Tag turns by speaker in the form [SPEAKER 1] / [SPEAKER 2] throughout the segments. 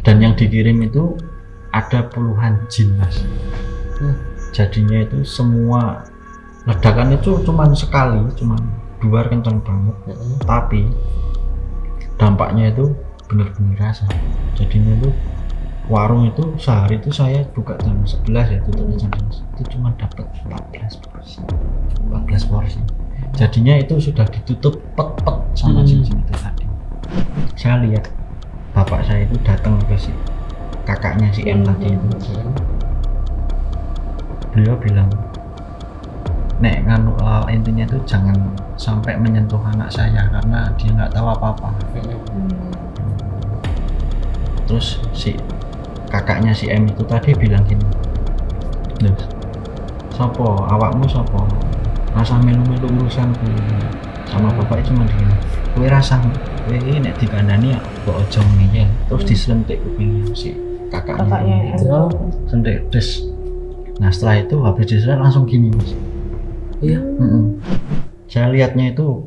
[SPEAKER 1] Dan yang dikirim itu ada puluhan jin, Mas. Jadinya itu semua ledakan itu cuman sekali, cuman duar kencang banget. Tapi dampaknya itu bener-bener rasa. Jadinya itu warung itu sehari itu saya buka jam 11 ya, tutupnya jam 11. Itu cuma dapat 14 porsi. Jadinya itu sudah ditutup pet-pet sama jin itu tadi. Saya lihat bapak saya itu datang ke si kakaknya si M tadi itu. Beliau bilang, nek intinya itu jangan sampai menyentuh anak saya karena dia nggak tahu apa-apa. Terus si kakaknya si M itu tadi bilang gini, sopo awakmu sopo, rasa melu-melu urusanku. Sama bapak cuma gini, kowe rasa nek dikandani ya kok ojo ngeyel. Terus diselentik kupingnya si kakaknya itu, sentik des. Nah setelah itu habis diselentik langsung gini, Mas. Iya. Saya lihatnya itu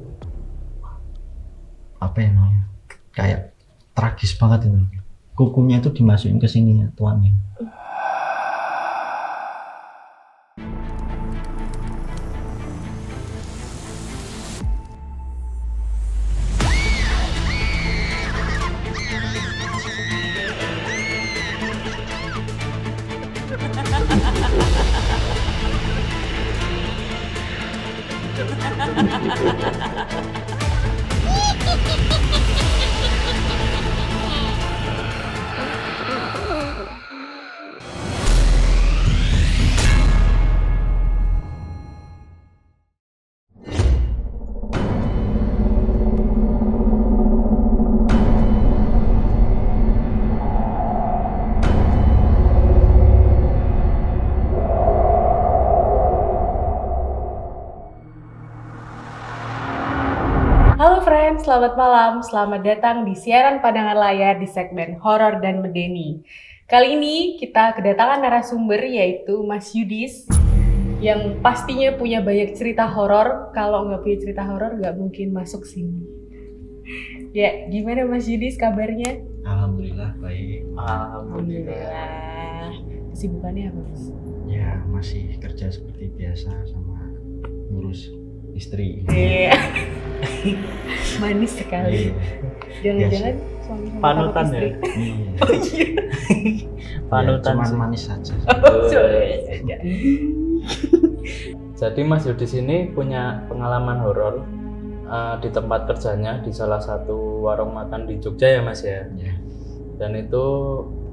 [SPEAKER 1] apa ya namanya, kayak tragis banget itu. Kukunya itu dimasukin ke sini ya tuannya.
[SPEAKER 2] Halo friends, selamat malam. Selamat datang di siaran pandangan layar di segmen horor dan medeni. Kali ini kita kedatangan narasumber yaitu Mas Yudis yang pastinya punya banyak cerita horor. Kalau nggak punya cerita horor nggak mungkin masuk sini. Ya, gimana Mas Yudis kabarnya?
[SPEAKER 1] Alhamdulillah baik.
[SPEAKER 2] Alhamdulillah. Kesibukannya apa, Mas?
[SPEAKER 1] Ya masih kerja seperti biasa sama ngurus istri.
[SPEAKER 2] Iya. Manis sekali.
[SPEAKER 1] Biasa.
[SPEAKER 2] Jangan-jangan suami sama
[SPEAKER 3] Panutan
[SPEAKER 2] istri.
[SPEAKER 3] ya?
[SPEAKER 2] Oh iya.
[SPEAKER 3] Panutan
[SPEAKER 1] cuman
[SPEAKER 3] sih.
[SPEAKER 1] manis saja.
[SPEAKER 3] Jadi Mas Yudis ini punya pengalaman horor di tempat kerjanya di salah satu warung makan di Jogja ya Mas ya.
[SPEAKER 1] Ya.
[SPEAKER 3] Dan itu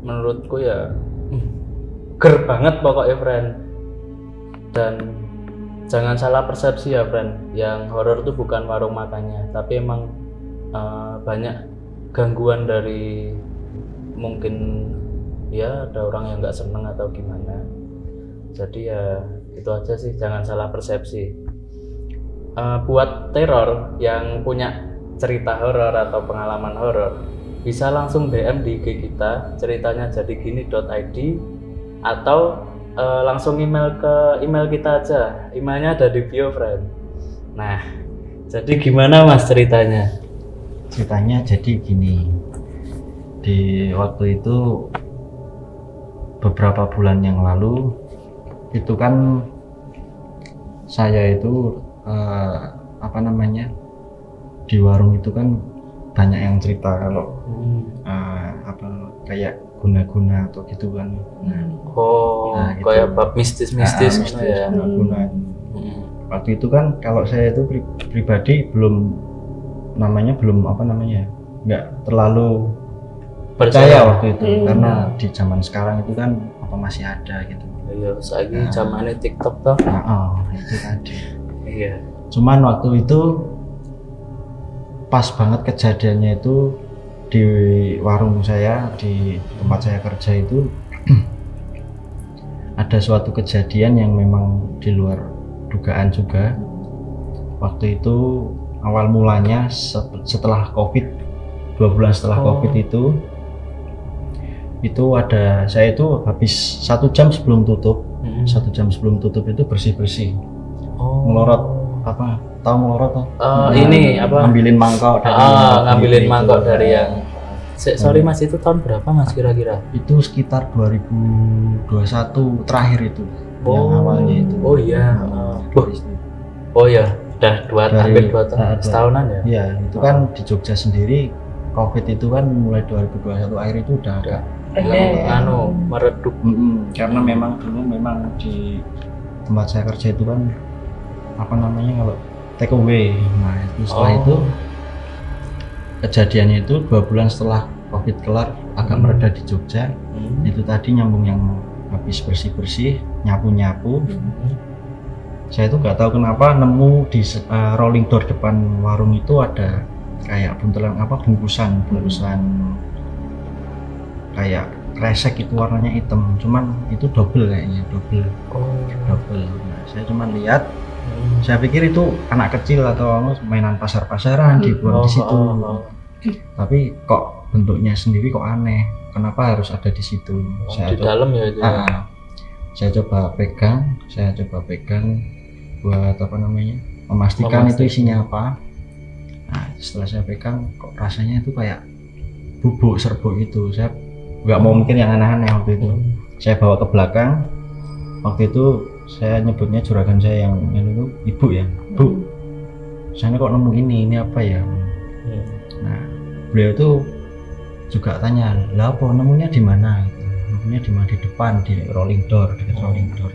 [SPEAKER 3] menurutku ya ger banget pokoknya friend. Dan jangan salah persepsi ya friend, yang horor itu bukan warung makannya, tapi emang banyak gangguan dari mungkin ya ada orang yang nggak seneng atau gimana. Jadi ya itu aja sih, jangan salah persepsi. Buat teror yang punya cerita horor atau pengalaman horor bisa langsung DM di IG kita ceritanya jadi gini.id atau langsung email ke email kita aja. Emailnya ada di bio friend. Nah, jadi gimana Mas ceritanya?
[SPEAKER 1] Ceritanya jadi gini, di waktu itu beberapa bulan yang lalu itu kan saya itu apa namanya, di warung itu kan banyak yang cerita kalau apa kayak guna-guna atau gitu kan.
[SPEAKER 3] Oh,
[SPEAKER 1] Nah, gitu.
[SPEAKER 3] kayak bab mistis-mistis gitu ya.
[SPEAKER 1] Guna. Waktu itu kan kalau saya itu pribadi belum apa namanya, nggak terlalu percaya waktu itu karena di zaman sekarang itu kan apa masih ada gitu.
[SPEAKER 3] Iya, lagi zamannya TikTok toh.
[SPEAKER 1] Itu tadi.
[SPEAKER 3] Iya.
[SPEAKER 1] Cuman waktu itu pas banget kejadiannya itu di warung saya, di tempat saya kerja itu ada suatu kejadian yang memang di luar dugaan juga. Waktu itu awal mulanya setelah COVID, 2 bulan setelah COVID itu ada, saya itu habis 1 jam sebelum tutup, 1 jam sebelum tutup itu bersih-bersih, ngelorot apa, tahu ngelorot toh?
[SPEAKER 3] Ini apa?
[SPEAKER 1] Ngambilin mangkok dari
[SPEAKER 3] ngambilin mangkok dari yang Sorry Mas, itu tahun berapa Mas kira-kira?
[SPEAKER 1] Itu sekitar 2021 terakhir itu. Yang awalnya itu.
[SPEAKER 3] Oh iya.
[SPEAKER 1] Dari situ.
[SPEAKER 3] Oh ya, udah hampir 2 tahun, setahunan ya?
[SPEAKER 1] Iya, itu kan di Jogja sendiri COVID itu kan mulai 2021 akhir itu udah agak
[SPEAKER 3] meredup.
[SPEAKER 1] Karena memang dulu di tempat saya kerja itu kan apa namanya kalau take away. Nah itu setelah itu kejadiannya itu 2 bulan setelah COVID kelar agak mereda di Jogja. Itu tadi nyambung yang habis bersih nyapu. Saya itu nggak tahu kenapa nemu di rolling door depan warung itu ada kayak buntelan bungkusan kayak kresek itu warnanya hitam, cuman itu double kayaknya double. Nah, saya cuman lihat, saya pikir itu anak kecil atau mainan pasar-pasaran dibuang di situ. Tapi kok bentuknya sendiri kok aneh, kenapa harus ada di situ?
[SPEAKER 3] Di dalam ya itu.
[SPEAKER 1] Saya coba pegang buat memastikan itu isinya apa. Nah, setelah saya pegang kok rasanya itu kayak bubuk serbuk itu. Saya nggak mau mikir yang aneh-aneh waktu itu. Saya bawa ke belakang. Waktu itu saya nyebutnya juragan saya yang itu ibu ya, Bu, saya kok nemu ini apa ya? Nah, beliau itu juga tanya, lah apa nemunya di mana? Nemunya di mana? Di depan, di rolling door, dekat rolling door.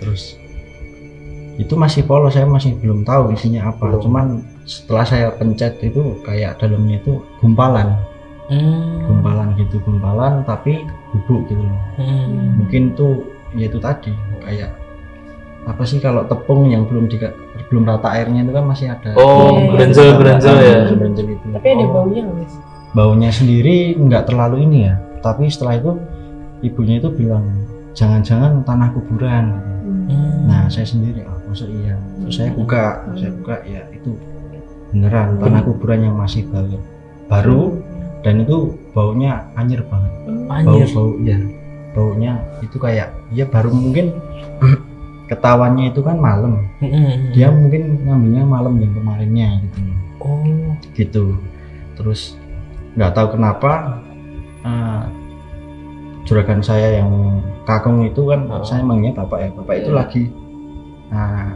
[SPEAKER 1] Terus itu masih polos, saya masih belum tahu isinya apa. Cuman setelah saya pencet itu kayak dalamnya itu gumpalan tapi bubuk gitu loh. Mungkin tuh ya itu tadi kayak apa sih kalau tepung yang belum rata airnya itu kan masih ada
[SPEAKER 3] brenjel ya.
[SPEAKER 1] Itu.
[SPEAKER 2] Tapi ada baunya nggak Mas?
[SPEAKER 1] Baunya sendiri nggak terlalu ini ya, tapi setelah itu ibunya itu bilang jangan-jangan tanah kuburan. Nah saya sendiri masa iya. Terus saya buka ya itu beneran tanah kuburan yang masih baru dan itu baunya anyir banget. Baunya itu kayak baru mungkin ketahuannya itu kan malam. Dia mungkin ngambilnya malam yang kemarinnya gitu. Gitu. Terus nggak tahu kenapa juragan saya yang kakung itu kan saya manggilnya bapak itu lagi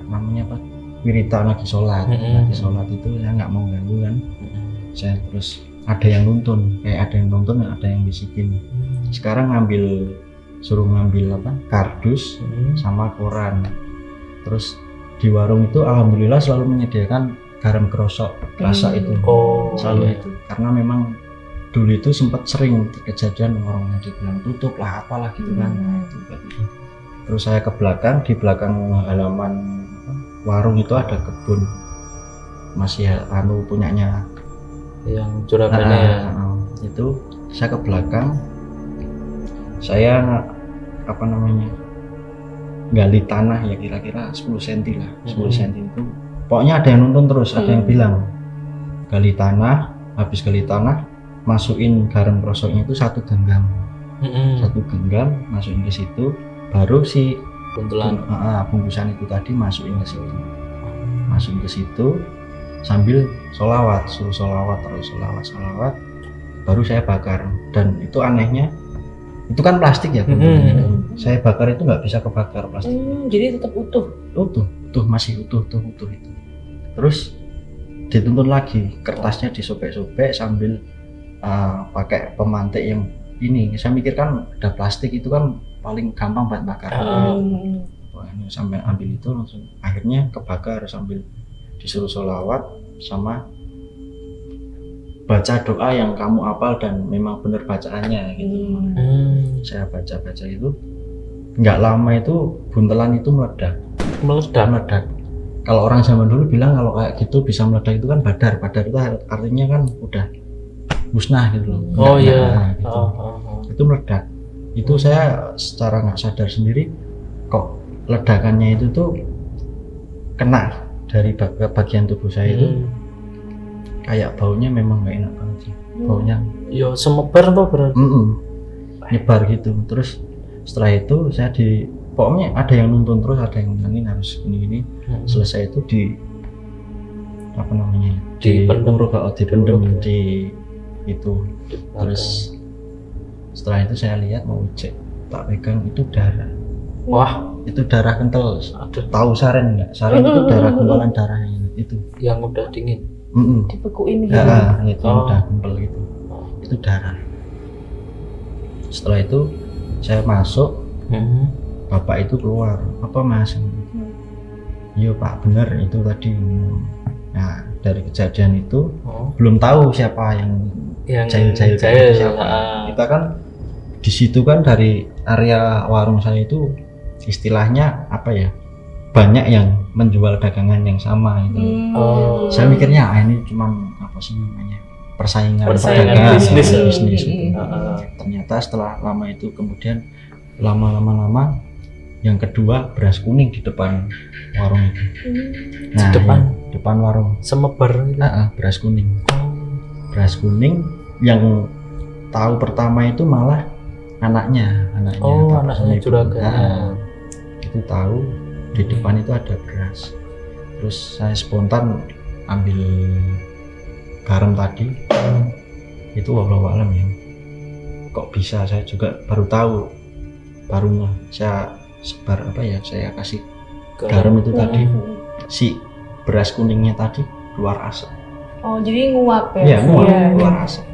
[SPEAKER 1] namanya apa wiritan lagi sholat itu saya nggak mau ganggu kan. Saya terus ada yang nuntun ada yang bisikin sekarang suruh ngambil kardus sama koran. Terus di warung itu alhamdulillah selalu menyediakan garam kerosok rasa itu selalu itu karena memang dulu itu sempat sering kejadian orangnya dibilang tutup lah apalah gitu kan. Terus saya ke belakang, di belakang halaman warung itu ada kebun masih punyanya
[SPEAKER 3] yang juragannya
[SPEAKER 1] itu. Saya ke belakang, saya gali tanah ya kira-kira 10 cm lah. 10 cm itu pokoknya ada yang nuntun terus. Ada yang bilang gali tanah, habis gali tanah masukin garam kerosoknya itu 1 genggam. 1 genggam masukin ke situ, baru si bungkusan itu tadi masukin ke situ sambil suruh sholawat baru saya bakar. Dan itu anehnya itu kan plastik ya, saya bakar itu nggak bisa kebakar plastik.
[SPEAKER 2] Jadi tetap utuh
[SPEAKER 1] masih utuh itu. Terus dituntun lagi, kertasnya disobek-sobek sambil pakai pemantik yang ini. Saya mikir kan ada plastik itu kan paling gampang buat bakar. Sampai ambil itu langsung akhirnya kebakar sambil disuruh sholawat sama baca doa yang kamu hafal dan memang benar bacaannya gitu. Saya baca itu nggak lama itu buntelan itu meledak. Kalau orang zaman dulu bilang kalau kayak gitu bisa meledak itu kan badar itu artinya kan udah musnah gitu loh. Itu meledak. Itu saya secara nggak sadar sendiri kok ledakannya itu tuh kena dari bagian tubuh saya itu. Kayak baunya memang nggak enak banget sih. Baunya
[SPEAKER 3] semebar tuh berarti
[SPEAKER 1] nyebar gitu. Terus setelah itu saya pokoknya ada yang nuntun terus, ada yang bilangin harus gini. Selesai itu dipendem itu. Terus setelah itu saya lihat mau cek, tak pegang itu darah.
[SPEAKER 3] Wah,
[SPEAKER 1] Itu darah kental.
[SPEAKER 3] aduh,
[SPEAKER 1] Tahu saren nggak? Saren itu darah kempalan darahnya itu.
[SPEAKER 3] yang udah dingin.
[SPEAKER 2] Dibekuin gitu.
[SPEAKER 1] Ya, itu
[SPEAKER 3] Oh.
[SPEAKER 1] udah kempel gitu. Itu darah. Setelah itu saya masuk, bapak itu keluar. Apa mas? Iya pak, bener itu tadi. Nah dari kejadian itu
[SPEAKER 3] Oh,
[SPEAKER 1] belum tahu siapa yang
[SPEAKER 3] yang
[SPEAKER 1] jahil-jahil kayak
[SPEAKER 3] jahil,
[SPEAKER 1] gitu siapa. Kita kan di situ kan dari area warung saya itu istilahnya apa ya, banyak yang menjual dagangan yang sama gitu.
[SPEAKER 3] Oh.
[SPEAKER 1] Saya mikirnya ini cuman apa sih namanya, persaingan
[SPEAKER 3] Persaingan
[SPEAKER 1] pedagang,
[SPEAKER 3] bisnis.
[SPEAKER 1] bisnis gitu.
[SPEAKER 3] Heeh.
[SPEAKER 1] Ternyata setelah lama itu kemudian lama yang kedua beras kuning di depan warung itu. Nah,
[SPEAKER 3] depan?
[SPEAKER 1] ya, depan warung.
[SPEAKER 3] Semebar gitu.
[SPEAKER 1] Beras kuning. Beras kuning yang tahu pertama itu malah anaknya
[SPEAKER 3] Oh,
[SPEAKER 1] bapak sama
[SPEAKER 3] anaknya
[SPEAKER 1] ibu.
[SPEAKER 3] juragan.
[SPEAKER 1] Itu tahu di depan itu ada beras. Terus saya spontan ambil garam tadi. Itu wallahu alam ya. Kok bisa, saya juga baru tahu. Baru saya sebar apa ya, saya kasih garam itu tadi, si beras kuningnya tadi keluar asap.
[SPEAKER 2] Oh, jadi nguap ya?
[SPEAKER 1] Iya, nguap,
[SPEAKER 2] Iya,
[SPEAKER 1] keluar
[SPEAKER 2] iya.
[SPEAKER 1] asap.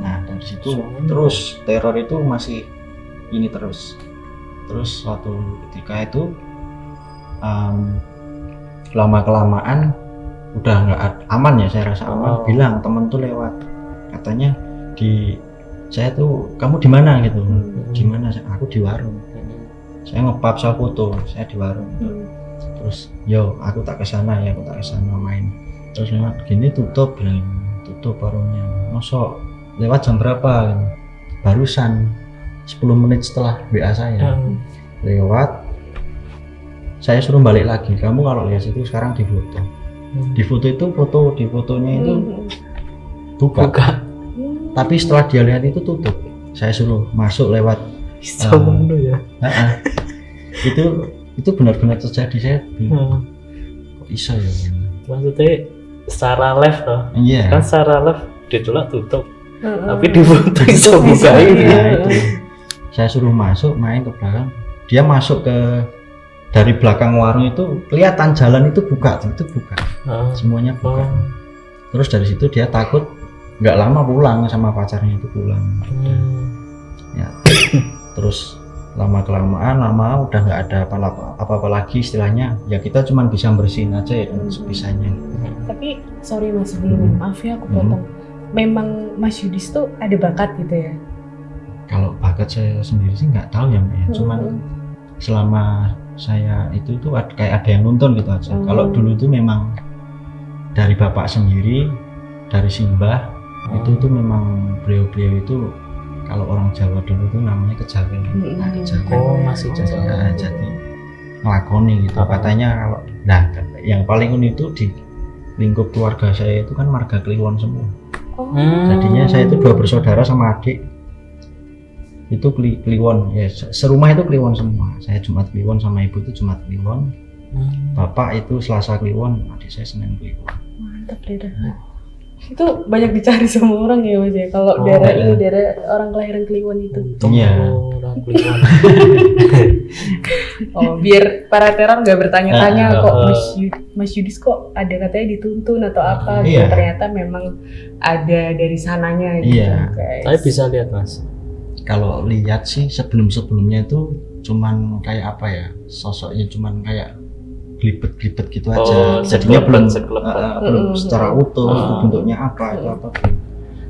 [SPEAKER 1] Nah dari situ terus teror itu masih ini terus suatu ketika itu lama kelamaan udah nggak aman ya, saya rasa aman.
[SPEAKER 3] Oh.
[SPEAKER 1] Bilang temen tuh lewat, katanya saya tuh kamu di mana gitu. Di mana? Aku di warung. Saya ngepap, saya foto, saya di warung. Terus yo aku tak kesana main. Terus lewat gini tutup, bilang tutup warungnya. Mosok lewat jam berapa gitu. Barusan 10 menit setelah WA saya lewat, saya suruh balik lagi. Kamu kalau lihat itu sekarang di foto. Di foto itu di fotonya itu buka. Tapi setelah dia lihat itu tutup. Saya suruh masuk lewat.
[SPEAKER 3] Ya.
[SPEAKER 1] Itu benar-benar terjadi. Saya bingung. Kok bisa ya?
[SPEAKER 3] Maksudnya secara live toh.
[SPEAKER 1] Iya.
[SPEAKER 3] Kan secara live ditolak tutup. Tapi
[SPEAKER 2] Tapi
[SPEAKER 3] di foto bisa buka ini.
[SPEAKER 1] Nah, itu. Saya suruh masuk, main ke belakang. Dia masuk ke dari belakang warung itu kelihatan jalan itu buka, semuanya buka. Terus dari situ dia takut, nggak lama pulang sama pacarnya itu pulang. Ya. Terus lama udah nggak ada apa-apa lagi istilahnya. Ya kita cuma bisa bersihin aja ya dan sebisanya.
[SPEAKER 2] Tapi sorry mas, sebelumnya maaf ya aku potong. Memang Mas Yudis tuh ada bakat gitu ya?
[SPEAKER 1] Kalau bakat saya sendiri sih nggak tahu ya Mbak ya. Cuman selama saya itu tuh kayak ada yang nonton gitu aja. Kalau dulu tuh memang dari bapak sendiri, dari simbah itu tuh memang beliau itu kalau orang Jawa dulu tuh namanya kejawen. Nah, kejawen.
[SPEAKER 3] Oh, masih
[SPEAKER 1] Jawa. Jadi ngelakoni gitu. Katanya kalau yang paling unik itu di lingkup keluarga saya itu kan marga Kliwon semua. Jadinya saya itu 2 bersaudara sama adik itu Kliwon ya, serumah itu Kliwon semua. Saya Jumat Kliwon sama ibu itu Jumat Kliwon. Bapak itu Selasa Kliwon, adik saya Senin Kliwon.
[SPEAKER 2] Mantap deh. Itu banyak dicari sama orang ya mas ya, kalau daerah ini daerah orang kelahiran Kliwon itu.
[SPEAKER 1] Iya.
[SPEAKER 3] Orang Kliwon.
[SPEAKER 2] Oh, biar para teror nggak bertanya-tanya kok Mas Yudis kok ada katanya dituntun atau apa gitu.
[SPEAKER 1] Iya.
[SPEAKER 2] Ternyata memang ada dari sananya gitu.
[SPEAKER 1] Iya.
[SPEAKER 2] Guys.
[SPEAKER 3] Tapi bisa lihat mas.
[SPEAKER 1] Kalau lihat sih sebelumnya itu cuman kayak apa ya, sosoknya cuman kayak glibet gitu aja. Jadinya belum secara utuh itu bentuknya apa itu apa belum.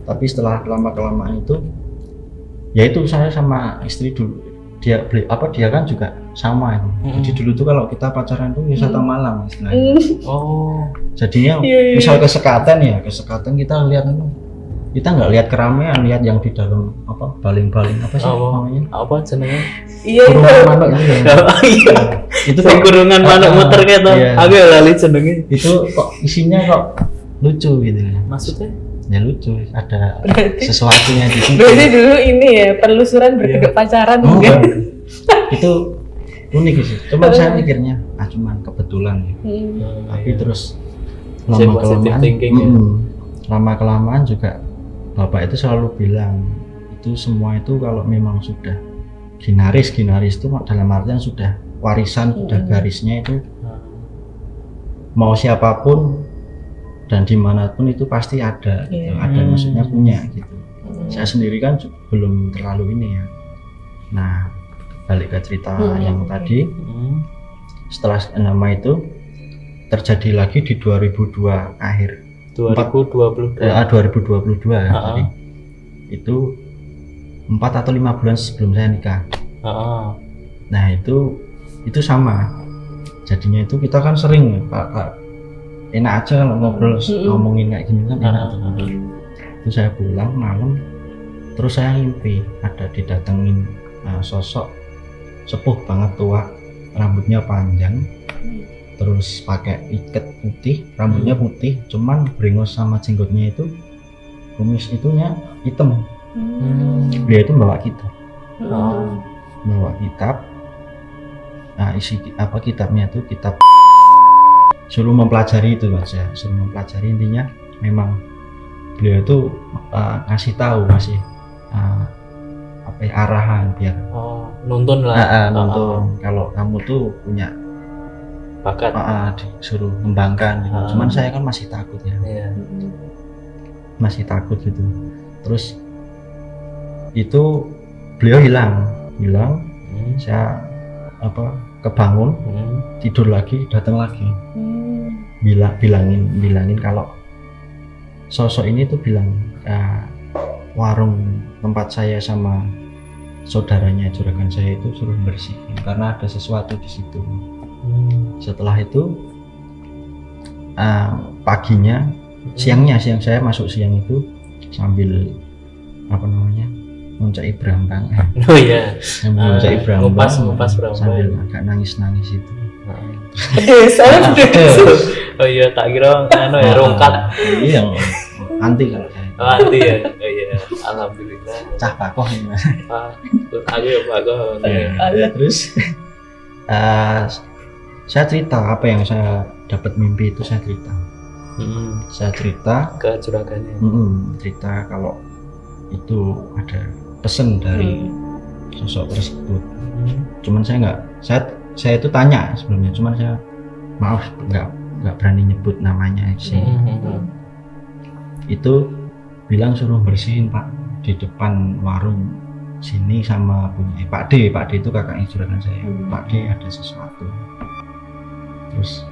[SPEAKER 1] Tapi setelah lama kelamaan itu ya itu saya sama istri dulu dia kan juga sama itu. Jadi dulu tuh kalau kita pacaran tuh wisata malam istilahnya. Jadinya misal ke sekaten kita lihat itu, kita nggak lihat keramaian, lihat yang di dalam apa baling-baling apa sih namanya?
[SPEAKER 3] Apa jenenge?
[SPEAKER 2] Iya itu.
[SPEAKER 1] Kurungan manuk itu.
[SPEAKER 3] Iya. Itu kurungan manuk muter kayak tuh. Aku lali jenenge. Itu
[SPEAKER 1] kok isinya kok lucu gitu.
[SPEAKER 3] Maksudnya?
[SPEAKER 1] Ya lucu, ada sesuatunya di situ.
[SPEAKER 2] Berarti dulu ini ya penelusuran berkedok pacaran enggak?
[SPEAKER 1] Itu unik sih. Cuman saya mikirnya cuman kebetulan ya. Tapi terus lama kelamaan juga Bapak itu selalu bilang itu semua itu kalau memang sudah ginaris itu dalam artian sudah warisan, sudah garisnya itu mau siapapun dan dimanapun itu pasti ada, gitu. Ada maksudnya punya gitu. Saya sendiri kan belum terlalu ini ya. Nah, balik ke cerita yang tadi, setelah nama itu terjadi lagi di 2002 akhir
[SPEAKER 3] 2022
[SPEAKER 1] ya, tadi. Itu 4 atau 5 bulan sebelum saya nikah. Nah itu sama. Jadinya itu kita kan sering Pak, enak aja kalau ngobrol ngomongin kayak gini kan enak tuh. Itu saya pulang malam, terus saya mimpi ada didatengin sosok sepuh banget tua, rambutnya panjang, terus pakai ikat putih, rambutnya putih, cuman beringus sama jenggotnya itu kumis itunya hitam. Dia itu bawa kitab, bawa kitab. Nah isi kitabnya itu kitab, suruh mempelajari itu aja, suruh mempelajari. Intinya memang beliau itu ngasih tahu, ngasih arahan biar
[SPEAKER 3] nuntun lah.
[SPEAKER 1] Nuntun kalau kamu tuh punya
[SPEAKER 3] bakat,
[SPEAKER 1] disuruh ngembangkan gitu. Cuman saya kan masih takut ya, masih takut gitu. Terus itu beliau hilang, saya kebangun, tidur lagi, datang lagi, bilangin kalau sosok ini tuh bilang warung tempat saya sama saudaranya juragan saya itu suruh bersihin karena ada sesuatu di situ. Setelah itu paginya, siang saya masuk siang itu sambil muncai berambang.
[SPEAKER 3] Oh iya.
[SPEAKER 1] Muncai berambang.
[SPEAKER 3] Ngupas berambang.
[SPEAKER 1] Sambil agak nangis itu.
[SPEAKER 3] Oh iya, tak kira rongkat.
[SPEAKER 1] Iya, anti kalau saya.
[SPEAKER 3] Anti ya. Oh iya, alhamdulillah.
[SPEAKER 1] Cah pakoh ini Mas.
[SPEAKER 3] Aku ya pakoh.
[SPEAKER 1] Terus saya cerita apa yang saya dapat mimpi itu, saya cerita. Saya cerita
[SPEAKER 3] ke juragannya.
[SPEAKER 1] Cerita kalau itu ada pesan dari sosok tersebut. Cuman saya itu tanya sebelumnya, cuman saya maaf nggak berani nyebut namanya sih. Itu bilang suruh bersihin Pak di depan warung sini sama punya Pak D itu kakaknya juragan saya. Pak D ada sesuatu. Terus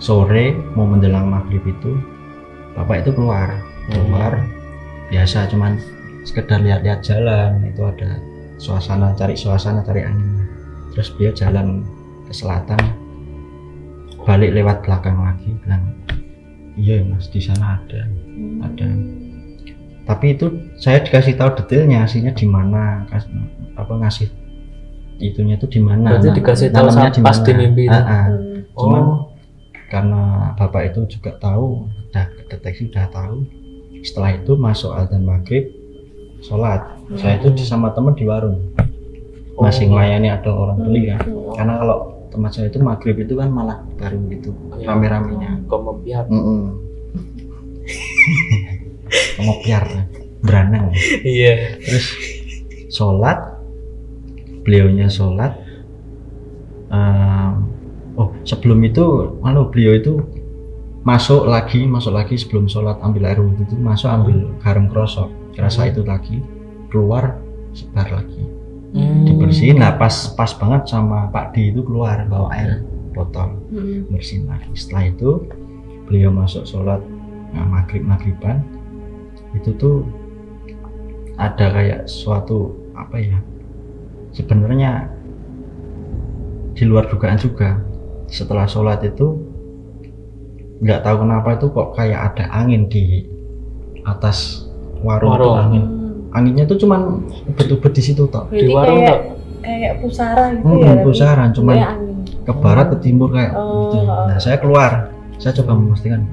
[SPEAKER 1] sore mau menjelang maghrib itu bapak itu keluar biasa, cuman sekedar lihat-lihat jalan, itu ada cari angin. Terus beliau jalan ke selatan, balik lewat belakang lagi, bilang iya Mas di sana ada. Tapi itu saya dikasih tahu detailnya, aslinya di mana, ngasih itunya itu di mana.
[SPEAKER 3] Berarti dikasih tahu pas di mimpi itu.
[SPEAKER 1] Cuman karena bapak itu juga tahu, udah kedeteksi, udah tahu. Setelah itu masuk adzan maghrib, sholat. Saya itu sama teman di warung, masih melayani ada orang beli kan. Karena kalau tempat saya itu maghrib itu kan malah baru gitu, rame-ramenya.
[SPEAKER 3] Komopiar.
[SPEAKER 1] Komopiar, beranang.
[SPEAKER 3] Iya.
[SPEAKER 1] Terus sholat, beliaunya sholat. Sebelum itu beliau itu masuk lagi sebelum sholat, ambil air wudhu itu masuk, ambil garam krosok kerasa itu lagi, keluar sebar lagi, dibersihin. Nah pas banget sama Pak D itu keluar bawa air botol, bersihin lagi. Setelah itu beliau masuk sholat maghriban, itu tuh ada kayak suatu sebenarnya di luar dugaan juga. Setelah sholat itu nggak tahu kenapa itu kok kayak ada angin di atas warung. Itu anginnya tuh cuman ubet-ubet di situ toh.
[SPEAKER 2] Di warung kayak pusara gitu ya.
[SPEAKER 1] Pusaran cuman ke barat ke timur kayak gitu. Nah saya keluar, saya coba memastikan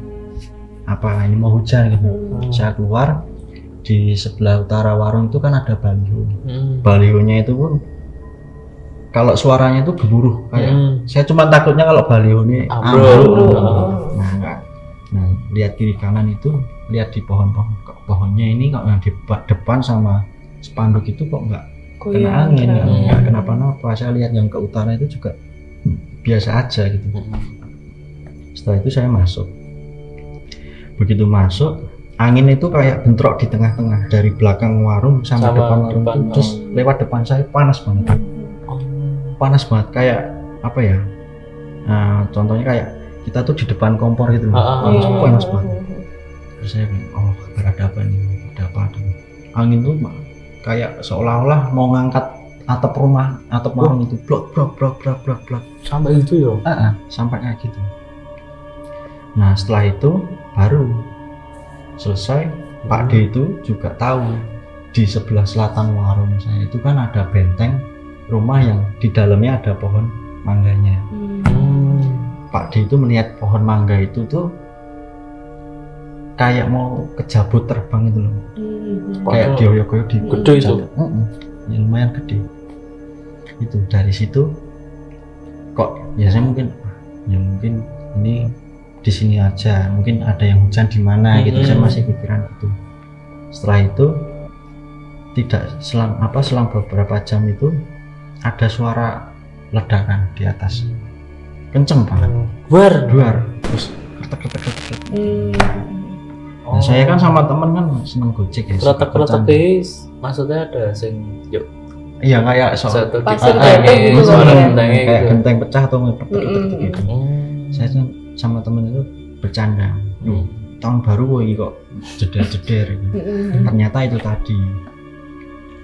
[SPEAKER 1] apa ini mau hujan gitu. Saya keluar, di sebelah utara warung itu kan ada baliho. Balihonya itu pun kalau suaranya itu gemuruh kayak saya cuma takutnya kalau baliho ini ambruk. Nah Nah lihat kiri kanan itu, lihat di pohonnya ini kok yang di depan sama spanduk itu kok nggak kena angin, nggak kenapa-napa. Saya lihat yang ke utara itu juga biasa aja gitu. Setelah itu saya masuk. Begitu masuk, angin itu kayak bentrok di tengah-tengah dari belakang warung sama depan warung itu, terus lewat depan saya panas banget. Panas banget kayak apa ya? Contohnya kayak kita tuh di depan kompor gitu loh. Panas banget. Terus saya bilang, oh ada apa nih? Ada apa? Angin tuh kayak seolah-olah mau ngangkat atap warung itu, blok.
[SPEAKER 3] Sampai gitu ya?
[SPEAKER 1] Sampai kayak gitu. Nah setelah itu baru selesai, Pak D itu juga tahu di sebelah selatan warung saya itu kan ada benteng rumah yang di dalamnya ada pohon mangganya. Pak D itu melihat pohon mangga itu tuh kayak mau kejabut terbang itu loh. Kayak dioyok-oyok di
[SPEAKER 3] gede itu.
[SPEAKER 1] Ya, lumayan gede. Itu dari situ kok ya saya mungkin ini di sini aja, mungkin ada yang hujan di mana gitu. Saya masih pikiran itu. Setelah itu selang beberapa jam itu ada suara ledakan di atas, kenceng banget, duar, terus ketek. Nah, saya kan sama temen kan seneng gojek ya.
[SPEAKER 3] Kretek maksudnya ada sing yuk.
[SPEAKER 1] Iya kayak
[SPEAKER 2] pasir gitu
[SPEAKER 1] kayak genteng pecah atau ketek gitu. Saya sama temen itu bercanda, tahun baru kok jeder ternyata itu tadi.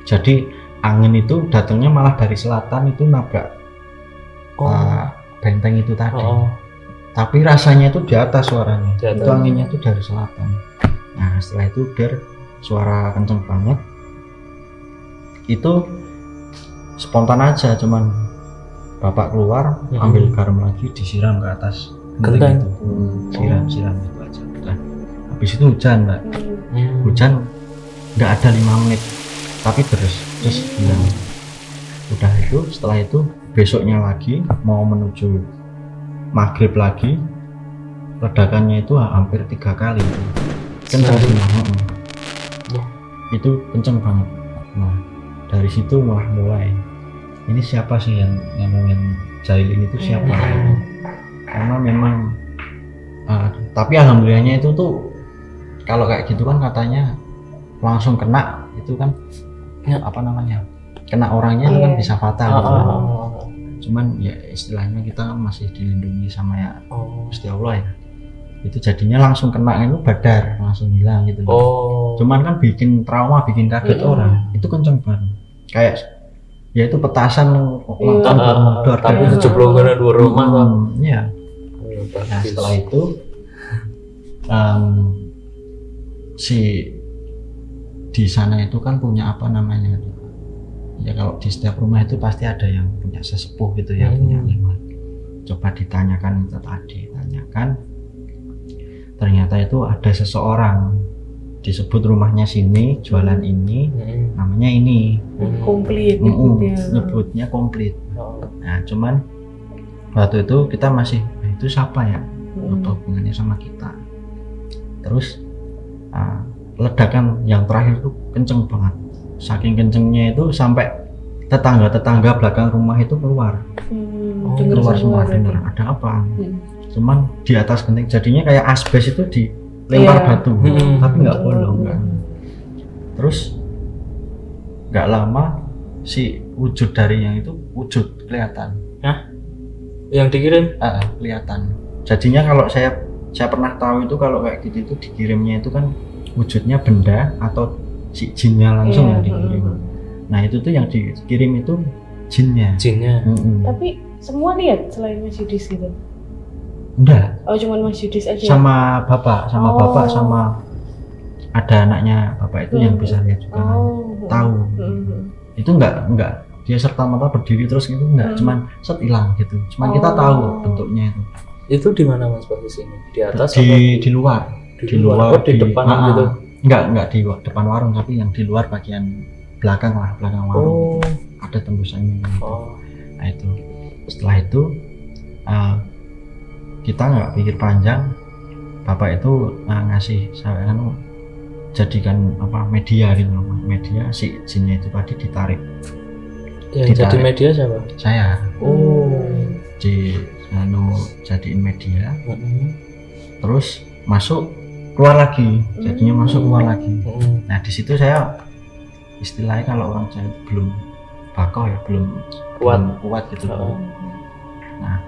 [SPEAKER 1] Jadi angin itu datangnya malah dari selatan, itu nabrak benteng itu tadi. Tapi rasanya itu di atas suaranya, itu anginnya itu dari selatan. Nah setelah itu suara kenceng banget, itu spontan aja, cuman bapak keluar ambil garam lagi disiram ke atas genteng itu, siram itu aja. Nah, habis itu hujan mbak, hujan nggak ada 5 menit tapi terus hilang. Udah itu setelah itu besoknya lagi mau menuju maghrib lagi, ledakannya itu hampir 3 kali itu. Kenceng itu kenceng banget. Nah dari situ mulai ini siapa sih yang jahilin itu siapa? Karena memang tapi alhamdulillahnya itu tuh kalau kayak gitu kan katanya langsung kena itu kan kena orangnya kan bisa fatal gitu. Cuman ya istilahnya kita kan masih dilindungi sama ya Gusti Allah ya, itu jadinya langsung kena itu badar, langsung hilang gitu. Cuman kan bikin trauma, bikin kaget orang, itu kenceng banget kayak ya itu petasan langsung modor
[SPEAKER 3] tapi jeblok ke dua rumah kan.
[SPEAKER 1] Iya. Nah setelah itu di sana itu kan punya apa namanya ya, kalau di setiap rumah itu pasti ada yang punya sesepuh gitu ya, punya imam. Coba ditanyakan itu tadi, ternyata itu ada seseorang disebut rumahnya sini, jualan ini, namanya ini
[SPEAKER 2] komplit,
[SPEAKER 1] nyebutnya komplit. Nah cuman waktu itu kita masih itu siapa ya, atau hubungannya sama kita. Terus ledakan yang terakhir itu kenceng banget, saking kencengnya itu sampai tetangga belakang rumah itu keluar semua dengar ada apa. Cuman di atas genteng jadinya kayak asbes itu dilempar batu, tapi nggak bolong kan. Terus nggak lama si wujud dari yang itu kelihatan.
[SPEAKER 3] Yang dikirim?
[SPEAKER 1] Kelihatan. Jadinya kalau saya pernah tahu itu kalau kayak gitu itu dikirimnya itu kan wujudnya benda atau si jinnya langsung yang dikirim. Nah itu tuh yang dikirim itu jinnya.
[SPEAKER 2] Tapi semua lihat selain Mas Yudis gitu?
[SPEAKER 1] Enggak.
[SPEAKER 2] Oh cuman Mas Yudis aja?
[SPEAKER 1] Sama bapak sama ada anaknya bapak itu yang bisa lihat juga tahu. Itu enggak dia serta merta berdiri terus gitu, enggak, cuman hilang gitu. Cuman kita tahu bentuknya itu.
[SPEAKER 3] Itu di mana Mas posisinya? Di atas
[SPEAKER 1] di luar. Di luar
[SPEAKER 3] di depan gitu.
[SPEAKER 1] Enggak di depan warung, tapi yang di luar bagian belakang warung. Ada tembusannya. Nah itu. Setelah itu kita nggak pikir panjang, bapak itu ngasih saya jadikan media gitu loh, media si jinnya itu tadi ditarik.
[SPEAKER 3] Yang jadi media siapa?
[SPEAKER 1] Saya. Jadiin media. Terus masuk keluar lagi, jadinya masuk keluar lagi. Nah di situ saya istilahnya kalau orang Jawa belum bakoh ya, belum kuat gitu. Nah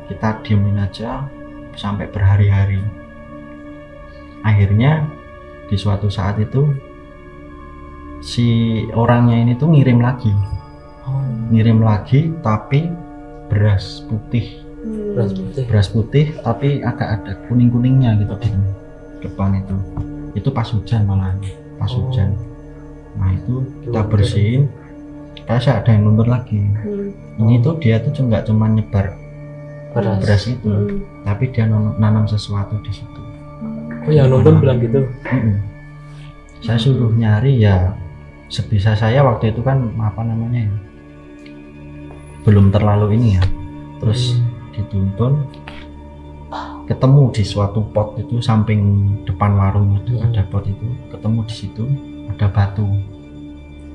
[SPEAKER 1] kita diemin aja sampai berhari-hari. Akhirnya di suatu saat itu si orangnya ini tuh ngirim lagi tapi beras putih tapi agak ada kuning-kuningnya gitu di depan itu pas hujan malah pas hujan. Nah itu kita bersihin, pas ada yang nuntun lagi. Ini tuh dia tuh nggak cuma nyebar beras itu, tapi dia nanam sesuatu di situ.
[SPEAKER 3] Oh yang nonton bilang gitu?
[SPEAKER 1] Saya suruh nyari ya sebisa saya waktu itu kan belum terlalu ini ya. Terus dituntun ketemu di suatu pot itu samping depan warung itu ada pot itu, ketemu di situ ada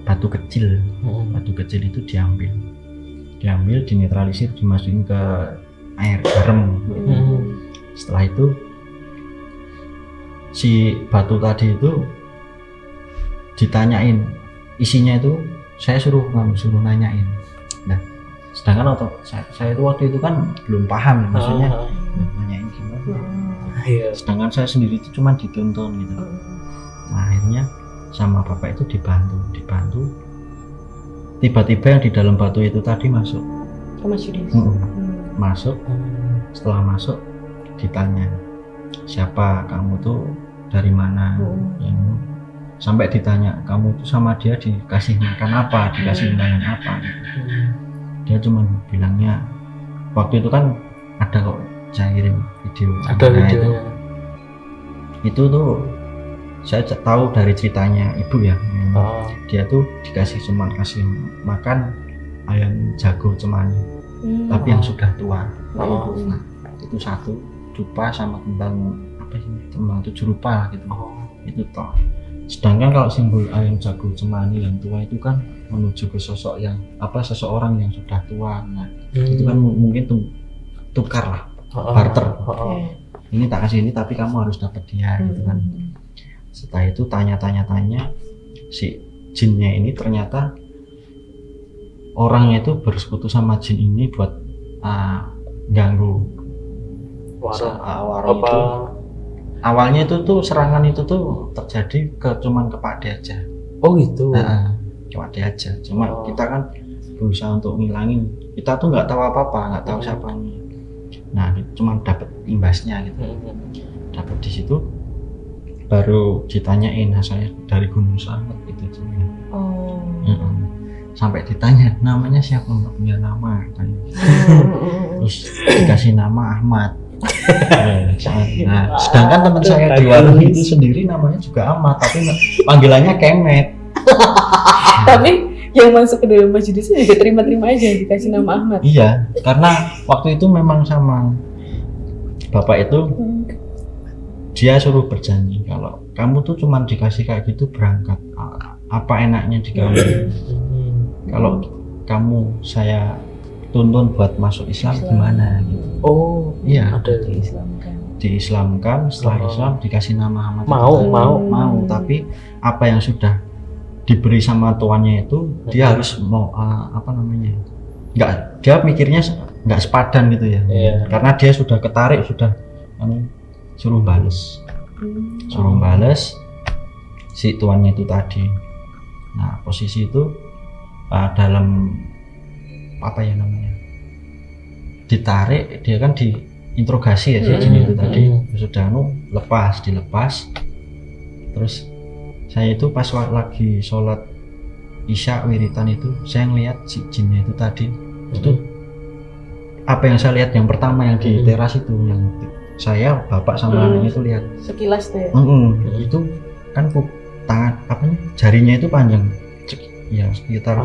[SPEAKER 1] batu kecil. Batu kecil itu diambil dinetralisir, dimasukin ke air garam. Setelah itu si batu tadi itu ditanyain isinya, itu saya suruh nanyain. Nah sedangkan saya itu waktu itu kan belum paham ya, maksudnya nanyain gimana. Sedangkan saya sendiri itu cuma dituntun gitu. Nah akhirnya sama bapak itu dibantu. Tiba-tiba yang di dalam batu itu tadi masuk. Masuk. Setelah masuk ditanya, siapa kamu tuh, dari mana? Sampai ditanya, kamu tuh sama dia dikasih makan apa, dikasih undangan apa gitu. Dia cuma bilangnya waktu itu kan ada kok saya kirim video.
[SPEAKER 3] Ada videonya.
[SPEAKER 1] Itu tuh saya tahu dari ceritanya ibu ya. Dia tuh kasih makan ayam jago cemani, tapi yang sudah tua. Nah itu satu dupa sama tentang 7 rupa gitu. Itu toh. Sedangkan kalau simbol ayam jago cemani yang tua itu kan menuju ke sosok yang seseorang yang sudah tua. Nah itu kan mungkin tukar lah, barter. Ini tak kasih ini tapi kamu harus dapat dia gitu kan. Setelah itu tanya si jinnya ini ternyata orangnya itu bersekutu sama jin ini buat ganggu warung itu. Awalnya itu tuh serangan itu tuh terjadi cuman ke Pak De aja.
[SPEAKER 3] Oh gitu.
[SPEAKER 1] Ke Pak De aja. Cuma kita kan berusaha untuk ngilangin. Kita tuh nggak tahu apa-apa, nggak tahu siapanya. Nah, cuma dapat imbasnya gitu. Dapat di situ baru ditanyain, saya dari Gunung Slamet itu jinnya. Sampai ditanya namanya siapa, nggak punya nama katanya. Terus dikasih nama Ahmad. Nah, sedangkan teman saya di warung itu sendiri namanya juga Ahmad, tapi panggilannya Kemet.
[SPEAKER 2] Tapi yang masuk ke dalam masjid itu juga terima-terima aja dikasih nama Ahmad.
[SPEAKER 1] Iya, karena waktu itu memang sama bapak itu dia suruh berjanji kalau kamu tuh cuma dikasih kayak gitu berangkat, apa enaknya dikamu. Kalau kamu saya tuntun buat masuk Islam gimana gitu.
[SPEAKER 3] Oh
[SPEAKER 1] iya,
[SPEAKER 3] ada
[SPEAKER 1] diislamkan. Setelah Islam dikasih nama Ahmad. Mau tapi apa yang sudah diberi sama tuannya itu dia harus mau dia mikirnya nggak sepadan gitu ya. Karena dia sudah ketarik, sudah suruh bales si tuannya itu tadi. Nah posisi itu dalam ditarik, dia kan diinterogasi ya si jin itu tadi. Sudah dilepas. Terus saya itu pas lagi sholat isya wiritan itu saya ngeliat si jinnya itu tadi. Itu apa yang saya lihat yang pertama yang di teras itu, yang saya bapak sama anaknya itu lihat
[SPEAKER 2] sekilas tuh ya.
[SPEAKER 1] Itu kan jarinya itu panjang ya, sekitar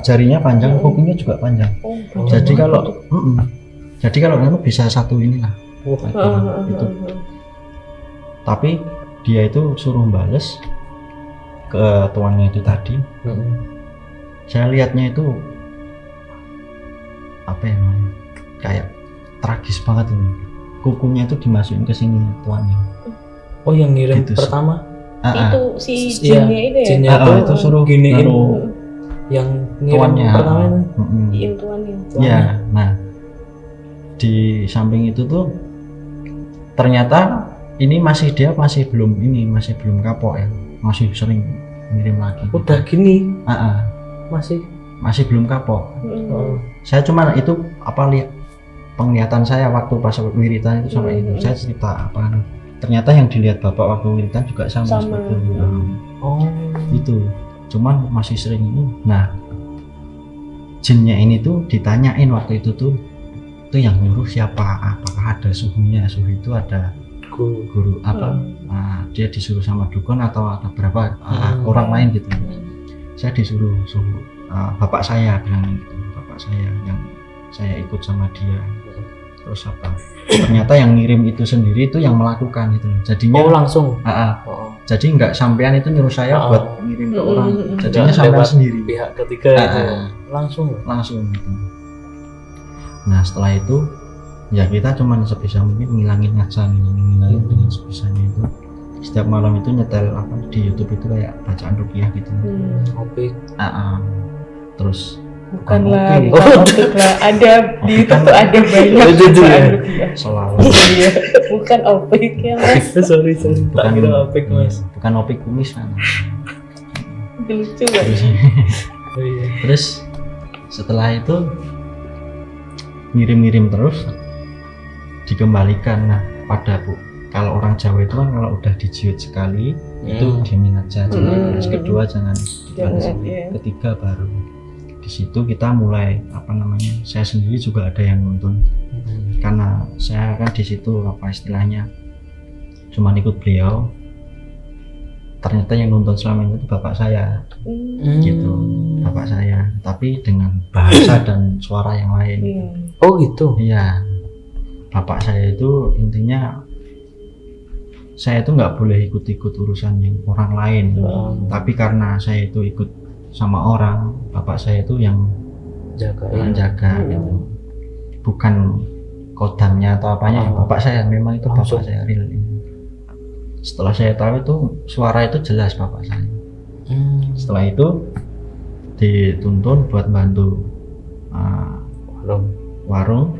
[SPEAKER 1] jarinya panjang, kukunya juga panjang. Jadi kalau kamu bisa satu inilah Saya bilang, itu. Tapi dia itu suruh bales ke tuannya itu tadi. Saya lihatnya itu apa ya namanya, kayak tragis banget ini. Kukunya itu dimasukin ke sini tuannya.
[SPEAKER 3] Oh, yang ngirim
[SPEAKER 1] Gitu,
[SPEAKER 3] pertama
[SPEAKER 2] Itu si jinnya itu ya?
[SPEAKER 3] jinnya
[SPEAKER 1] itu suruh
[SPEAKER 3] giniin
[SPEAKER 1] naruh
[SPEAKER 3] yang ngirim
[SPEAKER 1] tuannya.
[SPEAKER 3] pertama itu.
[SPEAKER 2] Diin tuannya.
[SPEAKER 1] Ya, nah di samping itu tuh ternyata ini dia masih belum kapok ya, masih sering ngirim lagi.
[SPEAKER 3] Udah gini
[SPEAKER 1] Masih belum kapok. Saya cuma itu lihat penglihatan saya waktu pas wiritan itu sama itu. Saya cerita ternyata yang dilihat bapak waktu wiritan juga sama. Seperti itu. Itu cuman masih sering itu. Nah, jinnya ini tuh ditanyain waktu itu tuh yang nyuruh siapa, apakah ada suhunya. Suhu itu ada guru apa, dia disuruh sama dukun atau ada berapa orang lain gitu. Saya disuruh suhu bapak saya bilang gitu, bapak saya yang saya ikut sama dia. Terus ternyata yang ngirim itu sendiri itu yang melakukan itu. Jadinya
[SPEAKER 3] langsung.
[SPEAKER 1] Jadi nggak sampean itu nyuruh saya buat ngirim ke orang. Jadinya sampean sendiri.
[SPEAKER 3] Pihak ketiga itu langsung gitu. Nah, setelah itu ya kita cuman sebisa mungkin ngilangin dengan sebisanya itu. Setiap malam itu nyetel di YouTube itu kayak bacaan ruqyah gitu. Opik.
[SPEAKER 2] Bukan
[SPEAKER 1] Terus
[SPEAKER 2] lah, ada di YouTube tuh ada banyak bacaan ruqyah.
[SPEAKER 1] Selalu.
[SPEAKER 2] Iya, bukan opik ya Mas.
[SPEAKER 3] sorry. Tak kira opik Mas.
[SPEAKER 1] Bukan opik kumis kan.
[SPEAKER 2] Lucu banget.
[SPEAKER 1] Terus setelah itu ngirim terus dikembalikan. Nah, kalau orang Jawa itu kan kalau udah dijiut sekali itu diemin aja. Terus kedua jangan dibalas. Ketiga baru di situ kita mulai saya sendiri juga ada yang nonton karena saya kan di situ istilahnya cuman ikut beliau. Ternyata yang nonton selama itu bapak saya gitu, bapak saya, tapi dengan bahasa dan suara yang lain.
[SPEAKER 3] Oh gitu.
[SPEAKER 1] Iya, bapak saya itu intinya saya itu nggak boleh ikut urusan yang orang lain. Tapi karena saya itu ikut sama orang, bapak saya itu yang jaga gitu. Bukan kodamnya atau apanya, bapak saya memang itu bapak saya real. Setelah saya tahu itu suara itu jelas bapak saya. Setelah itu dituntun buat bantu warung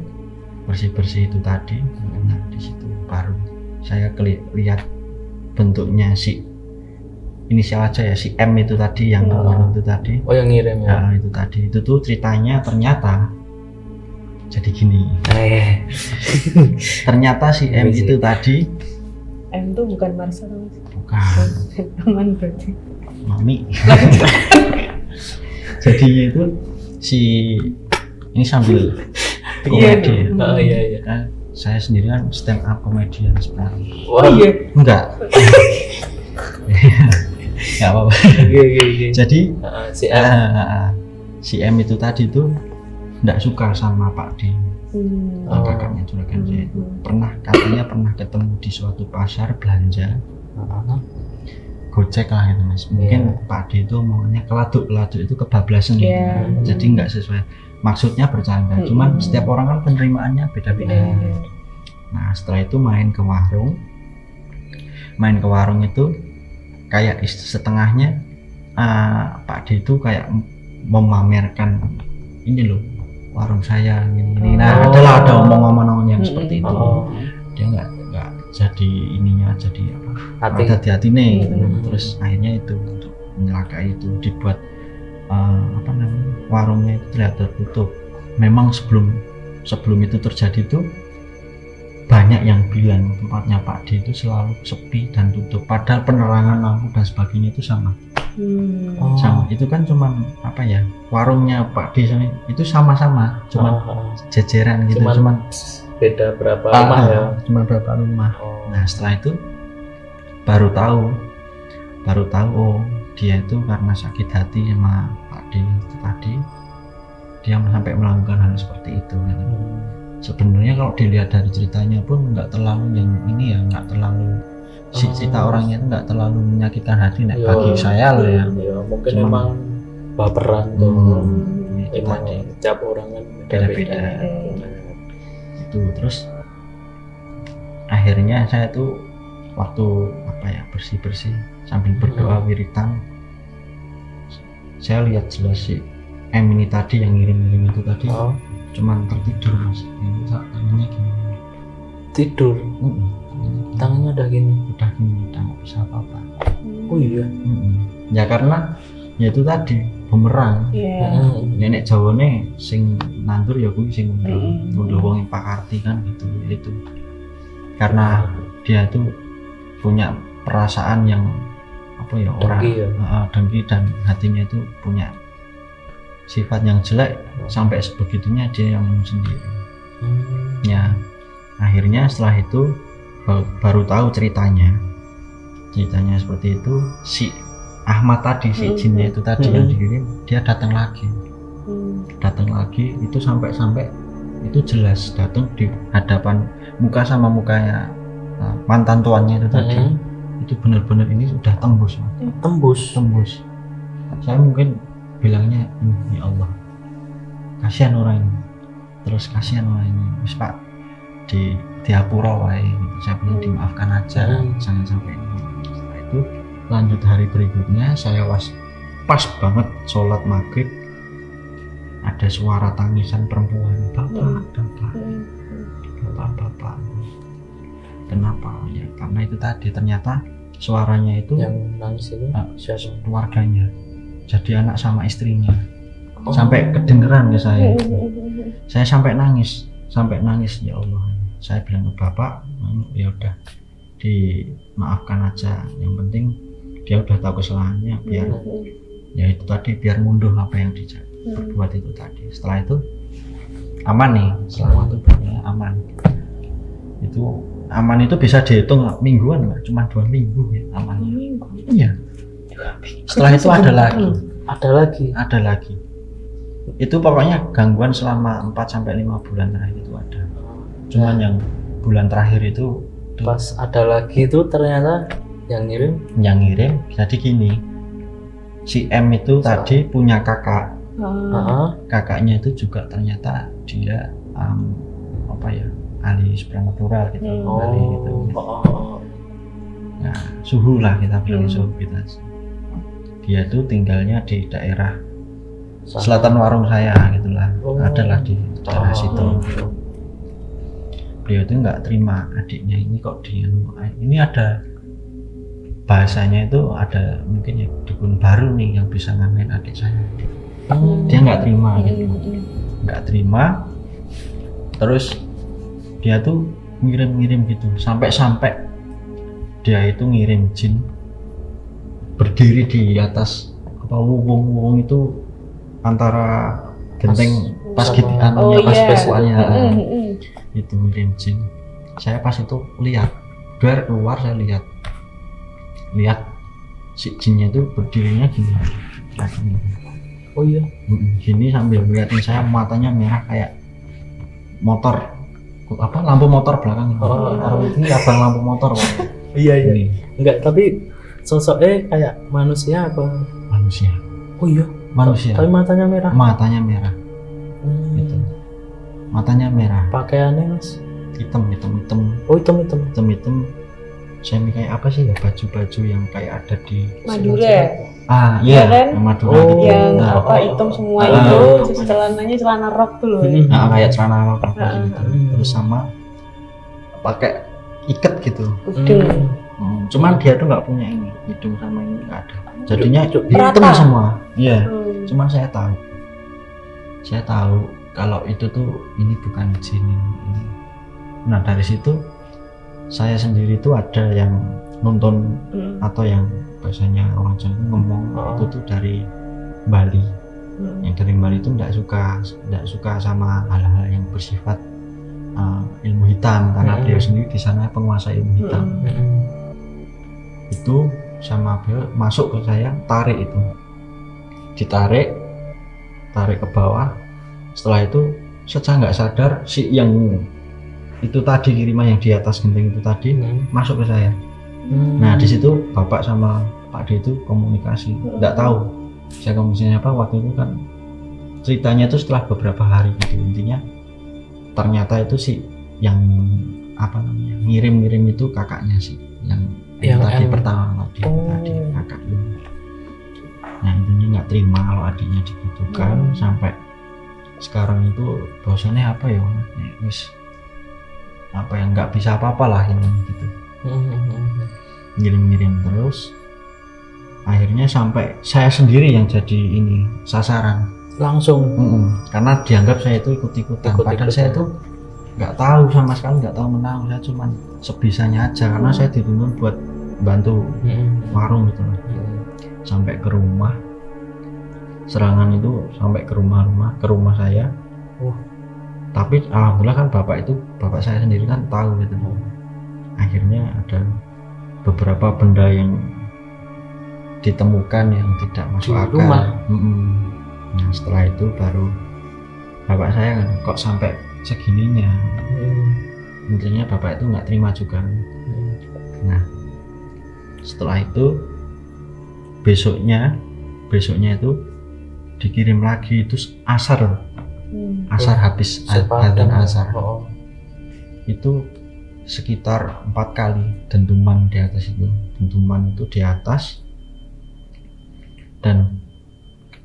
[SPEAKER 1] bersih itu tadi. Nah, di situ baru saya lihat bentuknya inisial aja ya, si M itu tadi yang itu tadi.
[SPEAKER 3] Oh, yang ngirim ya.
[SPEAKER 1] Nah, itu tadi itu tuh ceritanya ternyata jadi gini. Ternyata si M itu tadi.
[SPEAKER 2] M tuh bukan Marsa Mas.
[SPEAKER 1] Bukan.
[SPEAKER 2] Teman berarti.
[SPEAKER 1] Mami. Jadi itu ini sambil komedi.
[SPEAKER 3] Iya.
[SPEAKER 1] Saya sendiri kan stand up komedian sebenarnya.
[SPEAKER 2] Oh iya.
[SPEAKER 1] Enggak. Enggak apa-apa.
[SPEAKER 3] Iya.
[SPEAKER 1] Jadi
[SPEAKER 3] si
[SPEAKER 1] M itu tadi tuh enggak suka sama Pak D. Kakaknya juragan saya itu katanya pernah ketemu di suatu pasar belanja, gojek lah gitu Mas. Mungkin Pak D itu maunya keladuk itu kebablasan gitu. Jadi nggak sesuai maksudnya, bercanda. Cuman setiap orang kan penerimaannya beda-beda. Nah, setelah itu main ke warung itu kayak setengahnya Pak D itu kayak memamerkan ini loh warung saya gini. Nah, ada omong-omong yang seperti itu. Dia nggak jadi ininya, jadi hati-hati nih gitu. Terus akhirnya itu untuk menyelakai itu dibuat warungnya itu terlihat tertutup. Memang sebelum itu terjadi itu banyak yang bilang tempatnya Pak D itu selalu sepi dan tutup, padahal penerangan lampu dan sebagainya itu sama. Sama itu kan cuman warungnya Pak D itu sama-sama, cuman jejeran gitu, cuman
[SPEAKER 3] beda berapa rumah ya,
[SPEAKER 1] cuma berapa rumah. Nah, setelah itu baru tahu dia itu karena sakit hati sama Pak D itu tadi dia sampai melakukan hal seperti itu. sebenarnya kalau dilihat dari ceritanya pun nggak terlalu yang ini ya, nggak terlalu cerita orangnya itu nggak terlalu menyakitkan hati nek
[SPEAKER 3] Iya.
[SPEAKER 1] bagi saya loh ya.
[SPEAKER 3] Ya mungkin
[SPEAKER 1] Cuman-
[SPEAKER 3] emang baperan tuh.
[SPEAKER 1] Itu
[SPEAKER 3] Emang
[SPEAKER 1] tadi
[SPEAKER 3] tiap orang kan
[SPEAKER 1] beda-beda. Itu terus akhirnya saya tuh waktu apa ya bersih-bersih sambil berdoa wiritan, saya lihat jelas si M ini tadi yang ngirim-ngirim itu tadi
[SPEAKER 3] Oh,
[SPEAKER 1] cuman tertidur mas, ini tangannya gini.
[SPEAKER 3] tidur. Tangannya udah gini.
[SPEAKER 1] Udah gini, udah nggak bisa apa-apa.
[SPEAKER 3] Oh iya.
[SPEAKER 1] Ya karena ya itu tadi bumerang.
[SPEAKER 2] Iya.
[SPEAKER 1] Nenek Jawane sing nandur ya kuwi sing ngunduh wong yang pakarti kan gitu. Itu karena dia tuh punya perasaan yang apa ya, orang
[SPEAKER 3] Dengki ya?
[SPEAKER 1] dengki dan hatinya itu punya sifat yang jelek sampai sebegitunya dia yang ngomong sendiri. Ya akhirnya setelah itu baru tahu ceritanya seperti itu. Si Ahmad tadi, si jinnya itu tadi yang dikirim, dia datang lagi itu sampai itu jelas datang di hadapan muka sama mukanya mantan tuannya itu tadi. Itu benar-benar ini sudah tembus Mas. Tembus. Saya mungkin bilangnya ya Allah, kasihan orang ini, terus kasihan orang ini, wis Pak di diapura wae gitu. Saya bilang dimaafkan aja, jangan sampai ini. Setelah itu lanjut hari berikutnya saya pas banget sholat maghrib, ada suara tangisan perempuan, bapak. Kenapa ya? Karena itu tadi ternyata suaranya itu
[SPEAKER 3] Yang nangis itu siapa?
[SPEAKER 1] keluarganya, jadi anak sama istrinya. Sampai kedengeran ke saya sampai nangis ya Allah. Saya bilang ke bapak, ya udah dimaafkan aja, yang penting dia udah tahu kesalahannya, biar ya itu tadi, biar mundur apa yang dia berbuat itu tadi. Setelah itu aman nih, setelah waktu berjalan aman. Itu aman itu bisa dihitung mingguan, nggak cuma 2 minggu ya amannya. Iya. Setelah itu ada lagi. Itu pokoknya gangguan selama 4 sampai 5 bulan terakhir itu ada. Cuman yang bulan terakhir itu
[SPEAKER 3] Pas ada lagi itu ternyata yang ngirim
[SPEAKER 1] jadi gini. Si M itu tadi punya kakak. Kakaknya itu juga ternyata dia apa ya, ahli supranatural gitu. Ahli gitu. Nah, suhu lah kita bilang, suhu kita. Dia tuh tinggalnya di daerah selatan warung saya gitulah. Adalah di daerah situ. Beliau itu nggak terima adiknya ini kok ini ada bahasanya itu, ada mungkin ya dukun baru nih yang bisa ngamain adik saya. Dia nggak terima gitu, nggak terima. Terus dia tuh ngirim gitu, sampai dia itu ngirim jin berdiri di atas apa wung itu antara genteng pas gitu peskuannya itu ngirim jin. Saya pas itu lihat dari keluar, saya lihat si jinnya itu berdirinya gini.
[SPEAKER 3] Oh iya.
[SPEAKER 1] Gini sambil ngeliatin saya, matanya merah kayak motor, apa lampu motor belakang. Ini abang lampu motor.
[SPEAKER 3] Iya. Enggak, tapi sosoknya kayak manusia apa?
[SPEAKER 1] Manusia.
[SPEAKER 3] Oh iya.
[SPEAKER 1] Manusia.
[SPEAKER 3] Tapi matanya merah.
[SPEAKER 1] Gitu. Matanya merah.
[SPEAKER 3] Pakaiannya Mas?
[SPEAKER 1] Hitam.
[SPEAKER 3] Oh hitam.
[SPEAKER 1] Saya kayak apa sih ya, baju-baju yang kayak ada di
[SPEAKER 2] Madura.
[SPEAKER 1] Iya
[SPEAKER 2] kan?
[SPEAKER 1] yang Madura gitu.
[SPEAKER 2] Yang apa hitam semua itu, terus celananya celana rok tuh loh.
[SPEAKER 1] Kayak celana rok apa gitu. Terus sama pakai iket gitu. Cuman dia tuh nggak punya ini, hidung sama ini nggak ada. Jadinya hitam semua. Iya. Cuman saya tahu kalau itu tuh ini bukan jin ini. Nah dari situ saya sendiri tuh ada yang nonton atau yang biasanya orang Jawa ngomong itu tuh dari Bali. Yang dari Bali itu nggak suka sama hal-hal yang bersifat ilmu hitam, karena beliau sendiri di sana penguasa ilmu hitam. Itu sama beliau masuk ke saya, tarik itu, ditarik ke bawah. Setelah itu secara nggak sadar si yang itu tadi kiriman yang di atas genteng itu tadi masuk ke saya. Nah di situ bapak sama Pak D itu komunikasi, nggak tahu saya komunikasinya apa waktu itu kan ceritanya itu setelah beberapa hari gitu. Intinya ternyata itu si yang apa namanya ngirim itu kakaknya sih yang tadi pertama tadi kakak itu. Nah intinya nggak terima kalau adiknya dibutuhkan sampai sekarang itu bosannya apa ya wis apa yang nggak bisa apa-apa lah ini gitu. Ngirim terus akhirnya sampai saya sendiri yang jadi ini sasaran
[SPEAKER 3] langsung.
[SPEAKER 1] Karena dianggap saya itu ikut-ikutan padahal saya itu nggak tahu sama sekali, nggak tahu menang, saya cuma sebisanya aja karena saya dituntut buat bantu warung gitu loh. Sampai ke rumah serangan itu sampai ke rumah saya. Tapi alhamdulillah kan bapak saya sendiri kan tahu gitu. Akhirnya ada beberapa benda yang ditemukan yang tidak masuk akal. Nah setelah itu baru bapak saya kan kok sampai segininya. Intinya bapak itu nggak terima juga. Nah setelah itu besoknya itu dikirim lagi itu asar habis adzan asar. Itu sekitar 4 kali dentuman di atas itu. Dentuman itu di atas dan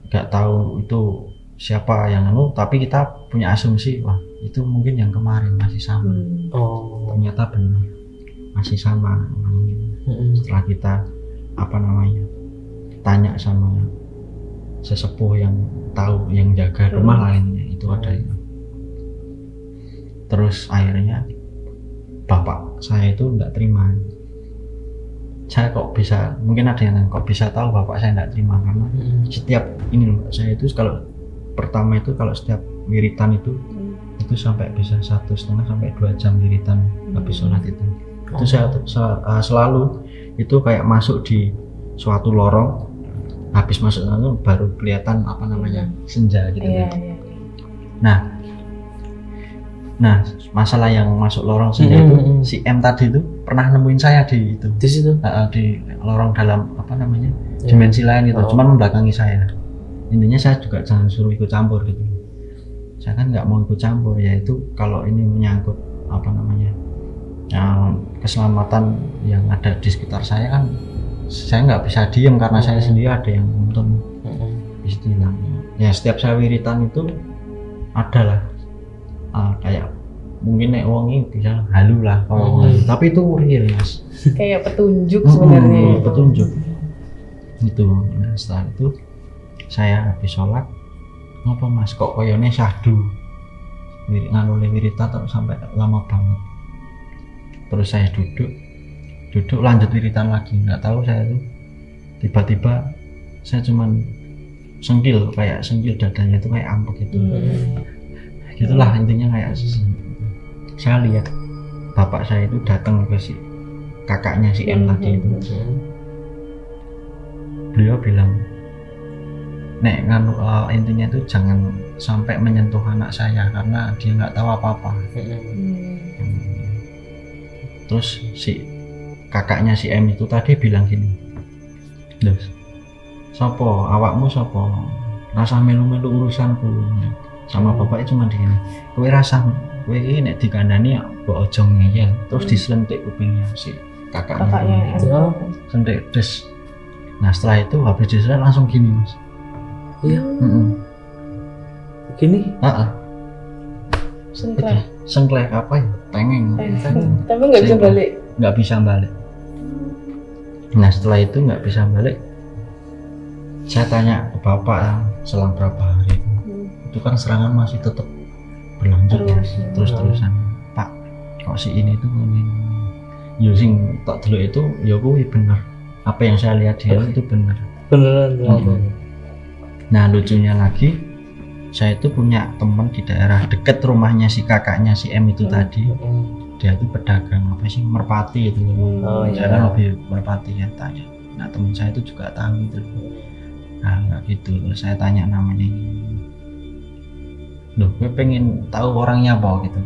[SPEAKER 1] nggak tahu itu siapa yang tapi kita punya asumsi wah itu mungkin yang kemarin masih sama. Ternyata benar masih sama orangnya. Setelah kita apa namanya tanya sama sesepuh yang tahu yang jaga rumah lainnya itu ada itu. Terus akhirnya bapak saya itu enggak terima. Saya kok bisa, mungkin ada yang kok bisa tahu bapak saya enggak terima karena setiap ini loh saya itu kalau pertama itu kalau setiap wiritan itu sampai bisa 1,5 sampai 2 jam wiritan habis sholat itu. Itu saya selalu itu kayak masuk di suatu lorong, habis masuk itu baru kelihatan apa namanya senja gitu. Nah masalah yang masuk lorong senja itu si M tadi itu pernah nemuin saya di situ di lorong dalam apa namanya dimensi lain itu, cuman membelakangi saya. Intinya saya juga jangan suruh ikut campur gitu. Saya kan nggak mau ikut campur, yaitu kalau ini menyangkut apa namanya keselamatan yang ada di sekitar saya kan saya nggak bisa diem karena saya sendiri ada yang nonton istilahnya. Ya setiap saya wiritan itu adalah kayak mungkin nek wong ini bisa halu lah tapi itu real mas.
[SPEAKER 2] Kayak petunjuk sebenarnya.
[SPEAKER 1] Petunjuk itu. Nah setelah itu saya habis sholat ngopo mas kok koyone syahdu nganule wiritan sampai lama banget. Terus saya duduk lanjut wiritan lagi, nggak tahu saya tuh tiba-tiba saya cuman senggil dadanya itu kayak ampek gitu. Gitulah intinya kayak saya lihat bapak saya itu datang ke si kakaknya si M tadi itu. Beliau bilang nek intinya itu jangan sampai menyentuh anak saya karena dia nggak tahu apa-apa. Terus si kakaknya si M itu tadi bilang gini, loh sopo awakmu sopo rasa melu-melu urusanku sama bapaknya cuma di sini kowe rasa kowe ini nek dikandani mbok ojo ngeyel. Terus diselentik kupingnya si kakaknya sentik des. Nah setelah itu habis diselentik langsung gini mas. Iya. Gini? Sengklek apa ya? Tengeng.
[SPEAKER 2] Tapi nggak bisa balik.
[SPEAKER 1] Nggak bisa balik. Nah setelah itu nggak bisa balik. Saya tanya ke bapak selang berapa hari itu kan serangan masih tetap berlanjut terus-terusan. Pak, kok si ini tuh ngomongin using tak dulu itu ya kuwi bener. Apa yang saya lihat dia itu bener. Beneran. Nah lucunya lagi saya itu punya teman di daerah dekat rumahnya si kakaknya si M itu tadi. Dia itu pedagang apa sih merpati itu loh. Saya kan lebih merpati ya tanya. Nah teman saya itu juga tahu itu. Nah nggak gitu. Terus saya tanya namanya ini. loh gue pengen tahu orangnya apa gitu.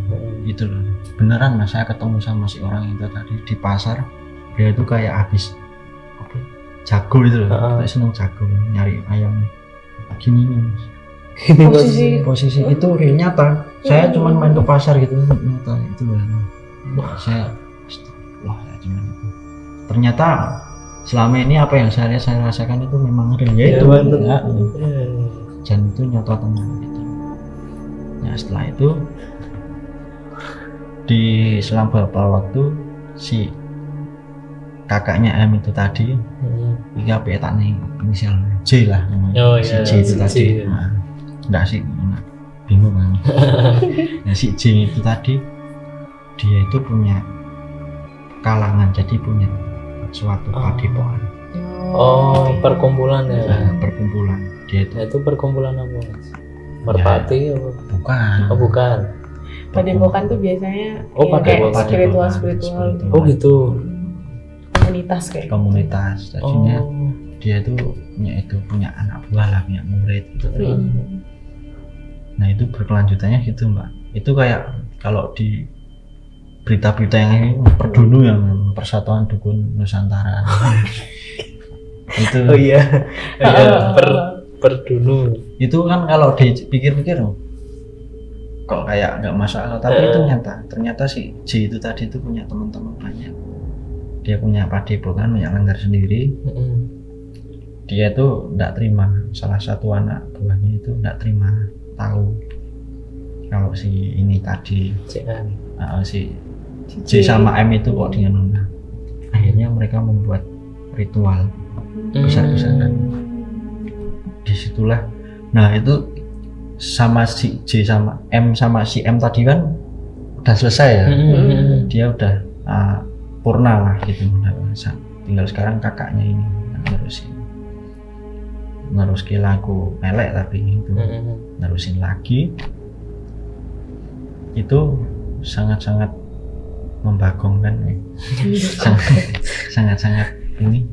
[SPEAKER 1] Itu loh, beneran mas saya ketemu sama si orang itu tadi di pasar. Dia itu kayak habis apa, jago itu loh, kita seneng jago nyari ayam gini nih mas. Posisi itu real nyata. Saya cuman main ke pasar gitu nyata itu loh. Saya cuman itu. Ternyata selama ini apa yang saya rasakan itu memang real ya, itu ya, dan itu nyata teman gitu. Ya setelah itu di selang beberapa waktu si kakaknya M itu tadi ini apa ya tak nih inisial J lah namanya. Si J itu tadi nah, enggak sih bingung kan. Nah si J itu tadi dia itu punya kalangan, jadi punya suatu padepokan.
[SPEAKER 3] Perkumpulan ya.
[SPEAKER 1] Nah, perkumpulan dia itu.
[SPEAKER 3] Nah, itu perkumpulan apa mas? Merpati
[SPEAKER 1] Ya,
[SPEAKER 3] apa?
[SPEAKER 1] bukan.
[SPEAKER 3] Oh bukan.
[SPEAKER 2] Padepokan tuh biasanya
[SPEAKER 3] padepokan.
[SPEAKER 2] spiritual.
[SPEAKER 3] Oh gitu.
[SPEAKER 2] Komunitas kayak.
[SPEAKER 1] Komunitas. Jadinya dia itu punya anak buah lah, punya murid gitu. Nah itu berkelanjutannya gitu mbak. Itu kayak kalau di berita-berita yang ini Perdunu yang Persatuan Dukun Nusantara. Itu.
[SPEAKER 3] Oh iya. Perdunu.
[SPEAKER 1] Itu kan kalau dipikir-pikir kok kayak nggak masuk akal, tapi itu nyata. Ternyata si J itu tadi itu punya teman-teman banyak. Dia punya padepokan, punya langgar sendiri. Dia itu nggak terima, salah satu anak buahnya itu nggak terima tahu kalau si ini tadi si J sama M itu kok dengan Nona. Akhirnya mereka membuat ritual besar-besaran. Disitulah, nah itu sama si J sama si M tadi kan udah selesai ya. Dia udah purna lah gitu. Tinggal sekarang kakaknya ini yang nerusin lagu melek, tapi itu nerusin lagi. Itu sangat-sangat membagongkan ya. sangat-sangat ini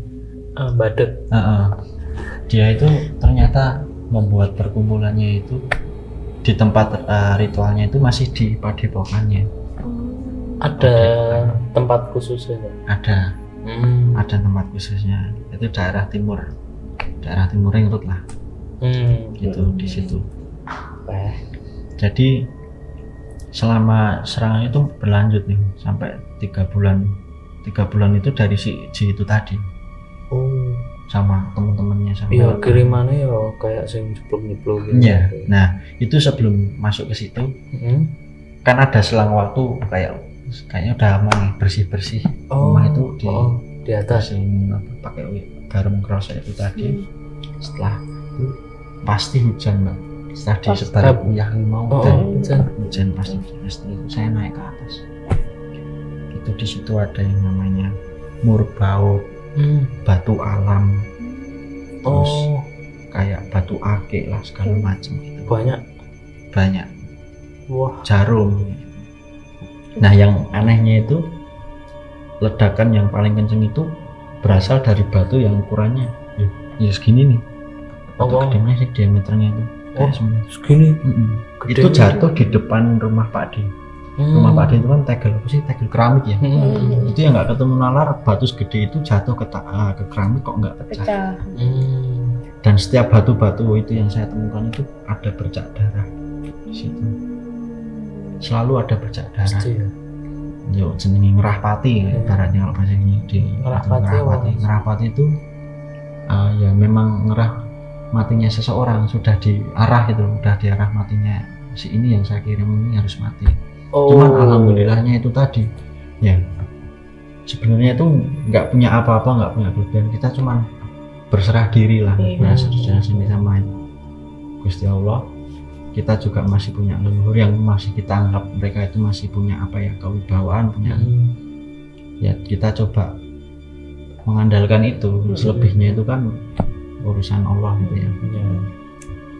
[SPEAKER 3] badut.
[SPEAKER 1] Dia itu ternyata membuat perkumpulannya itu di tempat ritualnya itu masih di padepokannya.
[SPEAKER 3] Ada tempat khususnya?
[SPEAKER 1] Ada tempat khususnya. Itu daerah timur Ringrut lah. Gitu di situ. Jadi selama serangan itu berlanjut nih sampai 3 bulan. 3 bulan itu dari si J itu tadi. Sama teman-temannya sama.
[SPEAKER 3] Iya, kirimannya ya kayak sing jeblok-jeblok gitu.
[SPEAKER 1] Iya. Nah, itu sebelum masuk ke situ kan ada selang waktu kayaknya udah aman nih, bersih-bersih. Rumah itu
[SPEAKER 3] di atas
[SPEAKER 1] pakai garam kroso itu tadi. Setelah itu pasti hujan mbak. Setelah disebar uyah limau hujan pasti. Setelah itu saya naik ke atas. Itu di situ ada yang namanya murbaut, batu alam, terus kayak batu akik lah segala macam gitu. Banyak.
[SPEAKER 3] Wah.
[SPEAKER 1] Jarum. Nah yang anehnya itu ledakan yang paling kenceng itu berasal dari batu yang ukurannya ya segini nih. Batu gedenya sih diameternya itu.
[SPEAKER 3] Segini.
[SPEAKER 1] Itu jatuh di depan rumah Pak D. Rumah Pak D itu kan tegel keramik ya. Itu yang nggak ketemu nalar, batu segede itu jatuh ke keramik kok nggak pecah. Dan setiap batu-batu itu yang saya temukan itu ada bercak darah di situ. Selalu ada bercak darah. Yo jenenge ngerahpati ibaratnya kalau bahasa ini di ngerahpati itu ya memang ngerah matinya seseorang, sudah diarah matinya si ini yang saya kirim ini harus mati. Cuman alhamdulillahnya itu tadi ya sebenarnya itu nggak punya apa-apa, nggak punya kelebihan, kita cuman berserah diri lah berserah sini sama Gusti Allah. Kita juga masih punya leluhur yang masih kita anggap mereka itu masih punya apa ya, kewibawaan, punya ya kita coba mengandalkan itu. Selebihnya itu kan urusan Allah gitu ya.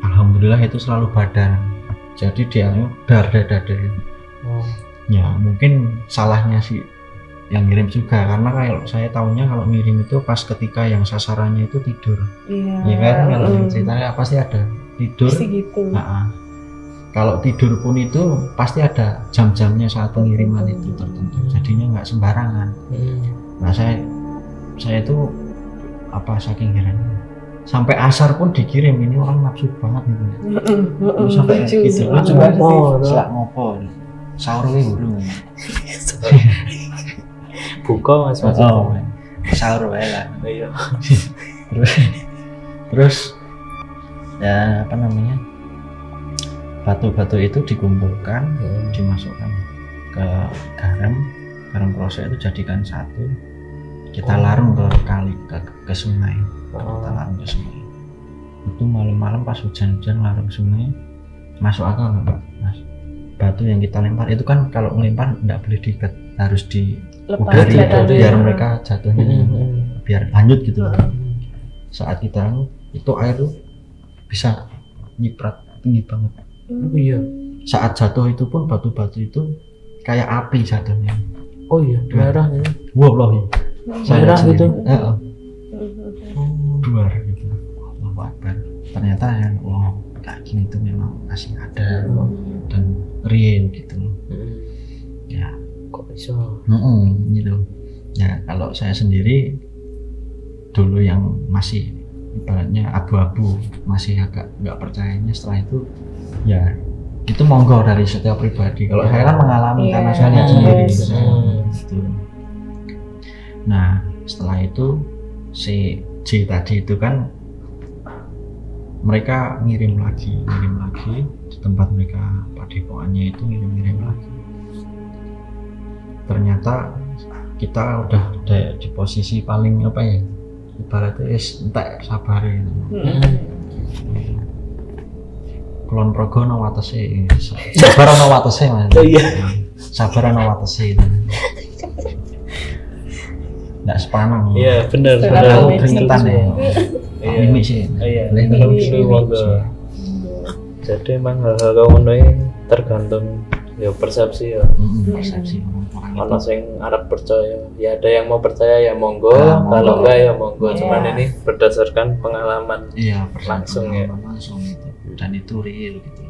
[SPEAKER 1] Alhamdulillah itu selalu badar, jadi dia dar. Ya mungkin salahnya sih yang ngirim juga, karena kalau saya tahunya kalau ngirim itu pas ketika yang sasarannya itu tidur. Ya kan kalau ceritanya pasti ada tidur.
[SPEAKER 2] Gitu.
[SPEAKER 1] kalau tidur pun itu pasti ada jam-jamnya saat pengiriman itu tertentu, jadinya nggak sembarangan. Nah saya itu apa saking herannya sampai asar pun dikirim, ini orang nafsu banget gitu. Sampai gitu lu coba ngopo sahur we urung
[SPEAKER 3] buka mas
[SPEAKER 1] sahur wae lah.
[SPEAKER 3] Iya.
[SPEAKER 1] terus ya apa namanya, batu-batu itu dikumpulkan, dimasukkan ke garam proses itu jadikan satu, kita larung ke kali ke sungai. Kita larung ke sungai itu malam-malam pas hujan-hujan larung sungai. Masuk akal nggak mas? Batu yang kita lempar itu kan kalau ngelempar nggak boleh diikat, harus diudari biar mereka jatuhnya biar lanjut gitu. Saat kita itu air tuh bisa nyiprat tinggi banget.
[SPEAKER 3] Iya.
[SPEAKER 1] Saat jatuh itu pun batu-batu itu kayak api jatuhnya.
[SPEAKER 3] Oh iya, merah ya.
[SPEAKER 1] Wallahi.
[SPEAKER 3] Merah gitu.
[SPEAKER 1] Duar gitu. Allahu Akbar. Ternyata yang kayak gini tuh memang masih ada dan real gitu. Ya,
[SPEAKER 3] kok bisa?
[SPEAKER 1] Gitu. Ya kalau saya sendiri dulu yang masih ibaratnya abu-abu, masih agak nggak percayanya, setelah itu ya itu monggo dari setiap pribadi. Kalau saya kan mengalami karena saya lihat sendiri gitu. Nah setelah itu si J tadi itu kan mereka ngirim lagi di tempat mereka padepokannya itu, ngirim lagi. Ternyata kita udah di posisi paling apa ya, ibaratnya entek sabare. Kulon progo no watese, sabar no watese mas.
[SPEAKER 3] Iya.
[SPEAKER 1] Sabar no watese itu. Nggak sepanang.
[SPEAKER 3] Iya benar.
[SPEAKER 1] Aku keringetan ya. Ini sih.
[SPEAKER 3] Iya.
[SPEAKER 1] Ini
[SPEAKER 3] Itu monggo. Jadi emang hal-hal kayak ngono tergantung ya persepsi ya.
[SPEAKER 1] Persepsi orang
[SPEAKER 3] Ono
[SPEAKER 1] itu.
[SPEAKER 3] sing arep percaya, ya ada yang mau percaya ya monggo, kalau enggak ya monggo. Cuman ini berdasarkan pengalaman.
[SPEAKER 1] Iya,
[SPEAKER 3] langsung ya.
[SPEAKER 1] Langsung itu, dan itu real gitu.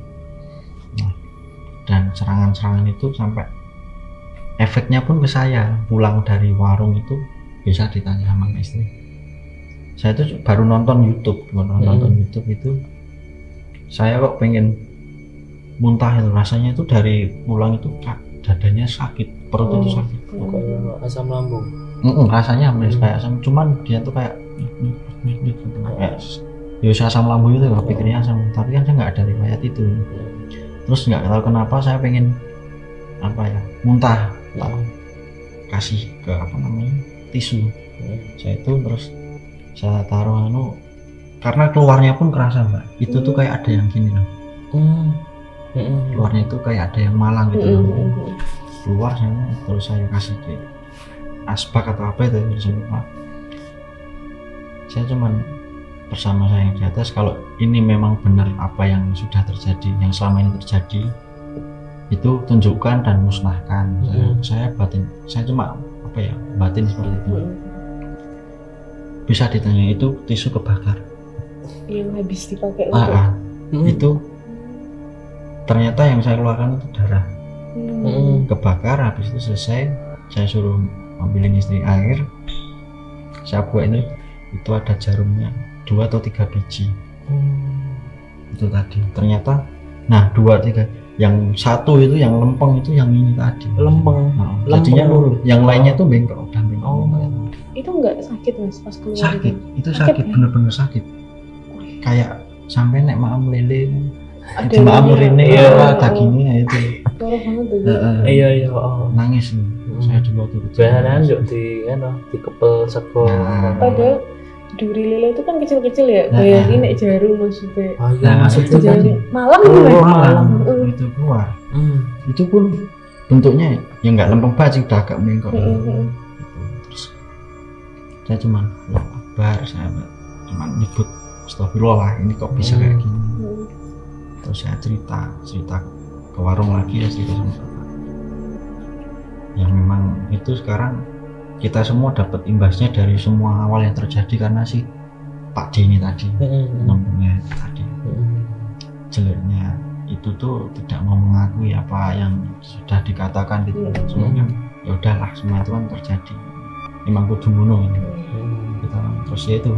[SPEAKER 1] Nah, dan serangan-serangan itu sampai efeknya pun ke saya. Pulang dari warung itu bisa ditanya sama istri. Saya tuh baru nonton YouTube, YouTube itu saya kok pengen muntah itu, rasanya itu dari pulang itu dadanya sakit, perut itu sakit.
[SPEAKER 3] Kayak asam lambung.
[SPEAKER 1] Rasanya kayak asam, cuman dia tuh kayak ya asam lambung itu, pikirnya asam, tapi kan saya nggak ada riwayat itu. Terus nggak tahu kenapa saya pengen apa ya, muntah, kasih ke apa namanya tisu. Saya itu terus saya taruh karena keluarnya pun kerasa mbak, itu tuh kayak ada yang gini loh. Keluarnya itu kayak ada yang malang gitu loh. Keluar sana, terus saya kasih ke asbak atau apa itu, saya lupa. Saya cuman bersama saya yang di atas, kalau ini memang benar apa yang sudah terjadi, yang selama ini terjadi, itu tunjukkan dan musnahkan. Saya batin, saya cuma apa ya, batin seperti itu. Bisa ditanya, itu tisu kebakar
[SPEAKER 2] yang habis dipakai
[SPEAKER 1] itu ternyata yang saya keluarkan itu darah. Kebakar, habis itu selesai saya suruh ambilin istri air, saya buat itu ada jarumnya 2 atau 3 biji. Itu tadi ternyata, nah 2, 3, yang satu itu yang lempeng itu yang ini tadi
[SPEAKER 3] Lempeng.
[SPEAKER 1] jadinya lurus, yang lainnya tuh bengkok dan bengkok.
[SPEAKER 2] Itu nggak sakit mas pas keluar?
[SPEAKER 1] Sakit, itu sakit, bener-bener sakit, kayak sampai nek maam lele di maam rene dagingnya itu
[SPEAKER 2] parah banget tuh.
[SPEAKER 3] Iya.
[SPEAKER 1] nangis saya dulu waktu itu.
[SPEAKER 3] Bahan juk dikepel sego.
[SPEAKER 2] Padahal duri lele itu kan kecil-kecil ya, bayangin nek jarum maksudnya.
[SPEAKER 1] Itu tadi
[SPEAKER 2] Malam
[SPEAKER 1] itu keluar. Itu pun bentuknya ya nggak lempeng banget, udah agak bengkok. Terus saya cuman Allahu Akbar, saya cuman nyebut astagfirullah, ini kok bisa kayak gini. Terus saya cerita ke warung lagi, ya cerita sama bapak. Yang memang itu sekarang kita semua dapat imbasnya dari semua awal yang terjadi karena si Pak D ini tadi, nomornya tadi, jeleknya itu tuh tidak mau mengakui apa yang sudah dikatakan gitu. Semuanya ya udahlah, semua itu kan terjadi. Emang kudu ngono gitu. Kita terus ya itu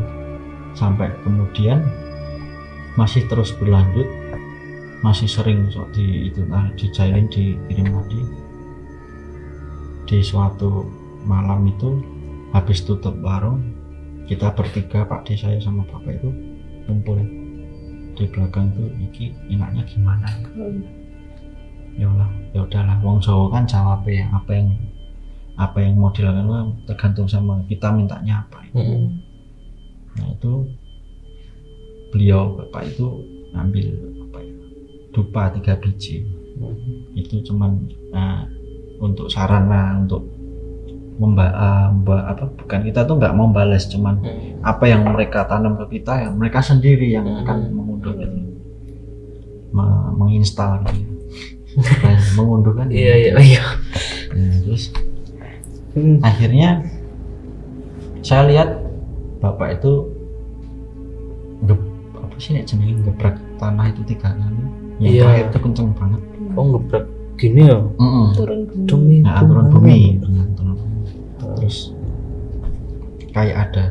[SPEAKER 1] sampai kemudian masih terus berlanjut, masih sering sok di itu dijailin, dikirim tadi. Di suatu malam itu habis tutup warung, kita bertiga, Pak D, saya sama Bapak itu kumpul di belakang tuh, iki enaknya gimana? Ya udahlah, wong Jawa kan jawab ya, apa yang mau dilakukan kan tergantung sama kita mintanya apa. Nah itu beliau Bapak itu ngambil apa ya, dupa 3 biji. Itu cuman untuk saran lah, untuk bukan, kita tuh nggak mau balas, cuman apa yang mereka tanam ke kita, yang mereka sendiri yang akan mengunduh gitu, menginstal gitu. Mengunduh kan.
[SPEAKER 3] Iya.
[SPEAKER 1] Nah, terus akhirnya saya lihat Bapak itu gebrak tanah itu 3 kali. Yang terakhir itu kenceng banget.
[SPEAKER 3] Gebrak gini ya?
[SPEAKER 2] Turun
[SPEAKER 3] bumi.
[SPEAKER 1] Turun bumi. Terus kayak ada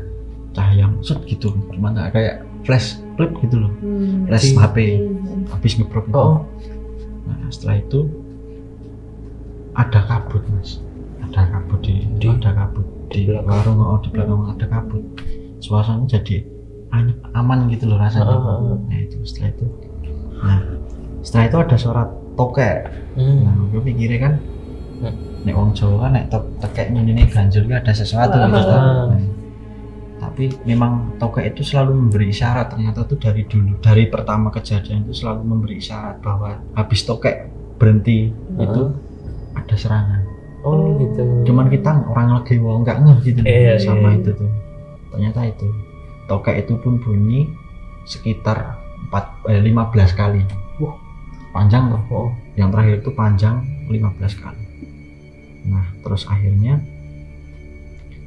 [SPEAKER 1] cahaya set gitu, cuma nggak kayak flash flip gitu loh, flash HP habis ngeprok itu. Nah setelah itu ada kabut Mas, ada kabut di warung, di belakang ada kabut, suasana jadi aman gitu loh rasanya. Nah itu setelah itu ada suara tokek. Nah gue pikirnya kan nek wong Jawa kan nek tokek ini ganjil ada sesuatu gitu kan. Tapi memang tokek itu selalu memberi isyarat, ternyata tuh dari dulu, dari pertama kejadian itu selalu memberi isyarat bahwa habis tokek berhenti itu ada serangan.
[SPEAKER 3] Gitu.
[SPEAKER 1] Cuman kita orang lagi nggak ngeh gitu sama itu tuh. Ternyata itu tokek itu pun bunyi sekitar 15 kali. Panjang loh. Yang terakhir itu panjang 15 kali. Nah terus akhirnya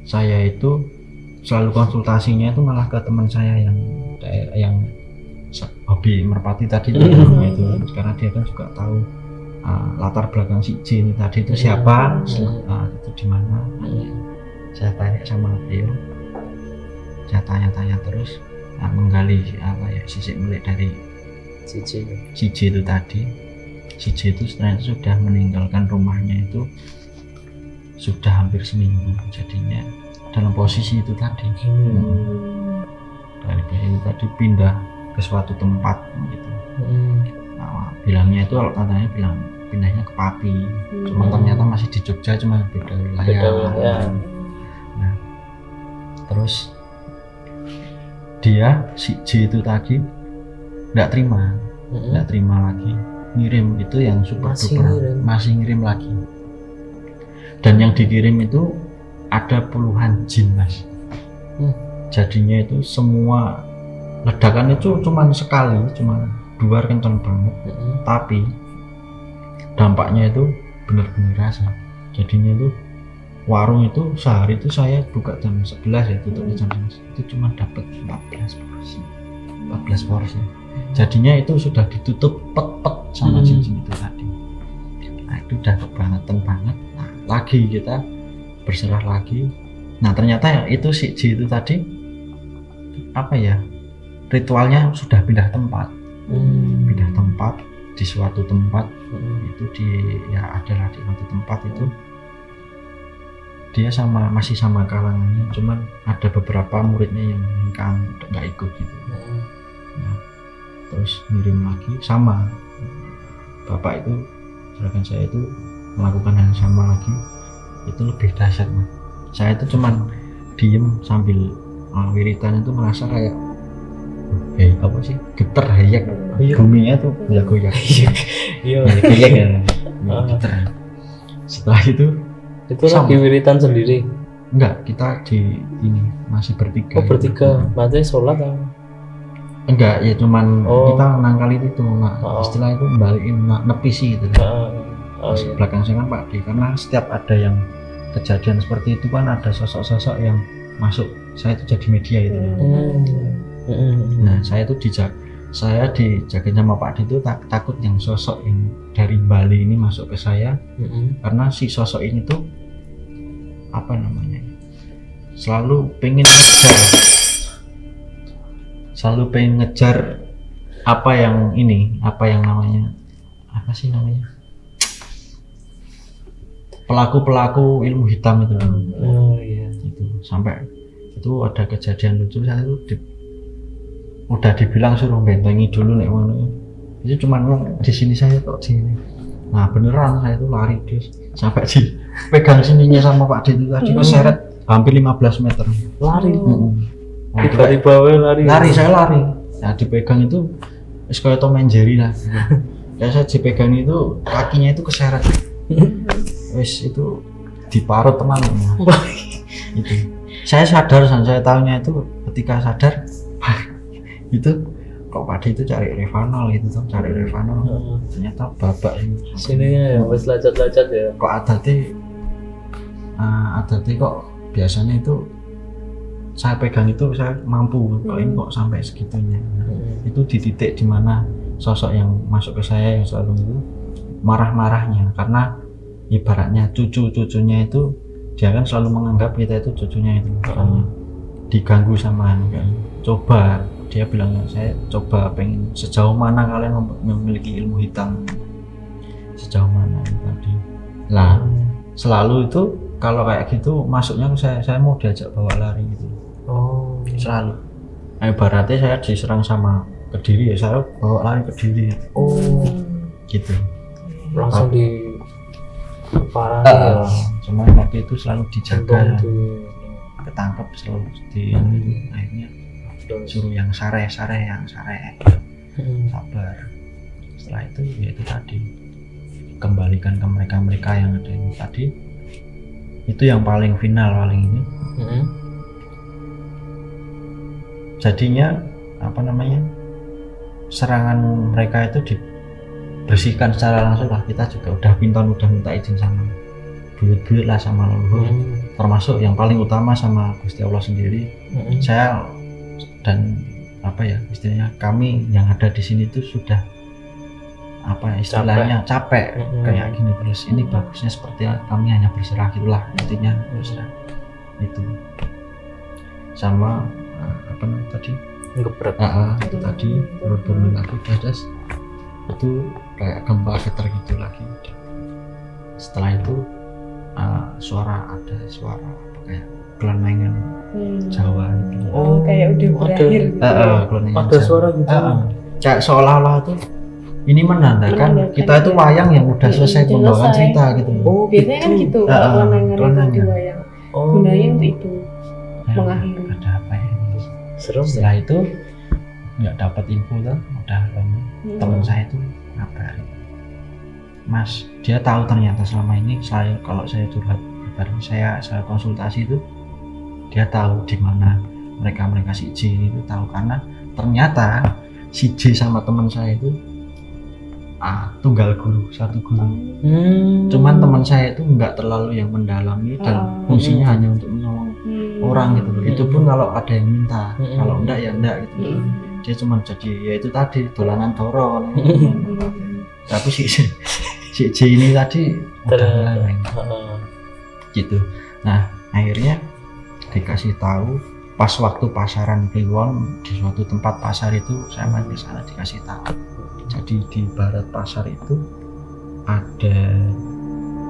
[SPEAKER 1] saya itu selalu konsultasinya itu malah ke teman saya yang hobi merpati tadi itu. Karena dia kan juga tahu latar belakang si J ini tadi itu siapa, itu di mana. Saya tanya sama beliau, saya tanya terus, menggali sisik milik dari si J itu tadi. Si J itu ternyata sudah meninggalkan rumahnya itu sudah hampir seminggu, jadinya dalam posisi itu tadi. Dari posisi itu tadi pindah ke suatu tempat gitu. Nah, bilangnya itu kalau katanya bilang pindahnya ke Pati, cuma ternyata masih di Jogja, cuma beda wilayah. Nah, terus si J itu tadi nggak terima lagi, ngirim itu yang super duper, masih ngirim lagi. Dan yang dikirim itu ada puluhan jin Mas. Jadinya itu semua ledakan itu cuma sekali, cuma duar kencang banget. Tapi dampaknya itu benar-benar rasa. Jadinya itu warung itu sehari itu saya buka jam 11 ya, tutupnya jam 11. Itu cuma dapat 14 porsi. Jadinya itu sudah ditutup pet sama jin itu tadi. Nah itu udah kebangetan banget. Nah lagi kita berserah lagi. Nah ternyata itu si J itu tadi ritualnya sudah pindah tempat. Pindah tempat di suatu tempat. Itu adalah di suatu tempat itu dia masih sama kalangannya, cuman ada beberapa muridnya yang nggak ikut gitu. Nah, terus ngirim lagi sama Bapak itu, sedangkan saya itu melakukan hal yang sama lagi. Itu lebih dahsyat Mas. Saya itu cuman diem sambil wiritan itu merasa kayak getar hayak, buminya tuh goyang. Iya ya. Getar. Setelah itu
[SPEAKER 3] lagi wiritan sendiri?
[SPEAKER 1] Enggak, kita masih bertiga.
[SPEAKER 3] Bertiga, berarti sholat atau?
[SPEAKER 1] Enggak, ya cuman kita nangkal itu istilah itu balikin nepisi gitu. Belakang saya kan Pak D, karena setiap ada yang kejadian seperti itu kan ada sosok-sosok yang masuk, saya itu jadi media itu. Nah saya itu saya dijagain sama Pak D itu takut yang sosok yang dari Bali ini masuk ke saya, karena si sosok ini tuh apa namanya, selalu pengen ngejar apa yang namanya, apa sih namanya, pelaku ilmu hitam itu.
[SPEAKER 3] Oh iya.
[SPEAKER 1] Itu sampai itu ada kejadian lucu, saya itu udah dibilang suruh bentengi dulu nek ngono. Itu cuma di sini saya kok di sini. Nah beneran saya itu lari terus sampai dipegang sininya sama Pak D itu tadi keseret hampir 15 meter.
[SPEAKER 3] Lari.
[SPEAKER 1] Nah,
[SPEAKER 3] Tiba-tiba lari.
[SPEAKER 1] Saya lari. Nah dipegang itu wis kayak Tom and Jerry lah. Ya saya dipegang itu kakinya itu keseret. Wis itu diparut teman. Itu. Saya sadar dan saya tahunya itu ketika sadar itu kok Pak D itu cari Revanol gitu tuh, ternyata babak ini
[SPEAKER 3] Sininya ya wis lacet-lacet ya.
[SPEAKER 1] kok adatnya kok biasanya itu saya pegang itu saya mampu, kok ini kok sampai segitunya. Itu di titik dimana sosok yang masuk ke saya yang selalu itu marah-marahnya, karena ibaratnya cucunya itu dia kan selalu menganggap kita itu cucunya itu, diganggu sama kan. Coba dia bilang, saya coba pengen sejauh mana kalian memiliki ilmu hitam, sejauh mana itu tadi lah. Selalu itu kalau kayak gitu masuknya saya mau diajak bawa lari gitu. Selalu ibaratnya saya diserang sama Kediri ya saya bawa lari Kediri gitu,
[SPEAKER 3] langsung di parah ya.
[SPEAKER 1] Cuma waktu itu selalu dijaga, ketangkep selalu di akhirnya suruh yang sare, sabar. Setelah itu ya itu tadi kembalikan ke mereka yang ada ini tadi, itu yang paling final paling ini. Jadinya apa namanya, serangan mereka itu dibersihkan secara langsung lah. Kita juga udah minta izin sama buyut lah sama leluhur, termasuk yang paling utama sama Gusti Allah sendiri. Saya dan apa ya istilahnya, kami yang ada di sini itu sudah apa istilahnya capek kayak gini terus. Ini bagusnya seperti kami hanya berserah gitulah intinya, berserah itu sama apa namanya tadi
[SPEAKER 3] ngebrek.
[SPEAKER 1] itu tadi berbunyi lagi das itu kayak gempa getar gitu lagi. Setelah itu suara apa kayak kelenengan Jawa gitu.
[SPEAKER 2] Kayak udah berakhir gitu.
[SPEAKER 3] Ada suara gitu.
[SPEAKER 1] Kayak seolah-olah tuh ini menandakan kita itu wayang yang udah selesai pembawakan cerita gitu.
[SPEAKER 2] Biasanya kan gitu, kelenengan itu di wayang. Gunanya untuk itu mengakhiri.
[SPEAKER 1] Ada apa ya?
[SPEAKER 3] Serem.
[SPEAKER 1] Setelah itu nggak dapat info tuh, udah lama. Teman saya itu ngabarin, Mas, dia tahu ternyata selama ini kalau saya curhat, saya konsultasi itu dia tahu di mana mereka si J itu tahu, karena ternyata si J sama teman saya itu tunggal guru, satu guru. Cuman teman saya itu nggak terlalu yang mendalami dan fungsinya hanya untuk menolong orang gitu loh. Itu pun kalau ada yang minta, kalau enggak ya enggak gitu. Dia cuma jadi ya itu tadi dolanan toro. Tapi si J ini tadi udah gitu. Nah akhirnya dikasih tahu pas waktu pasaran Kliwon di suatu tempat pasar itu, saya main ke sana dikasih tahu. Jadi di barat pasar itu ada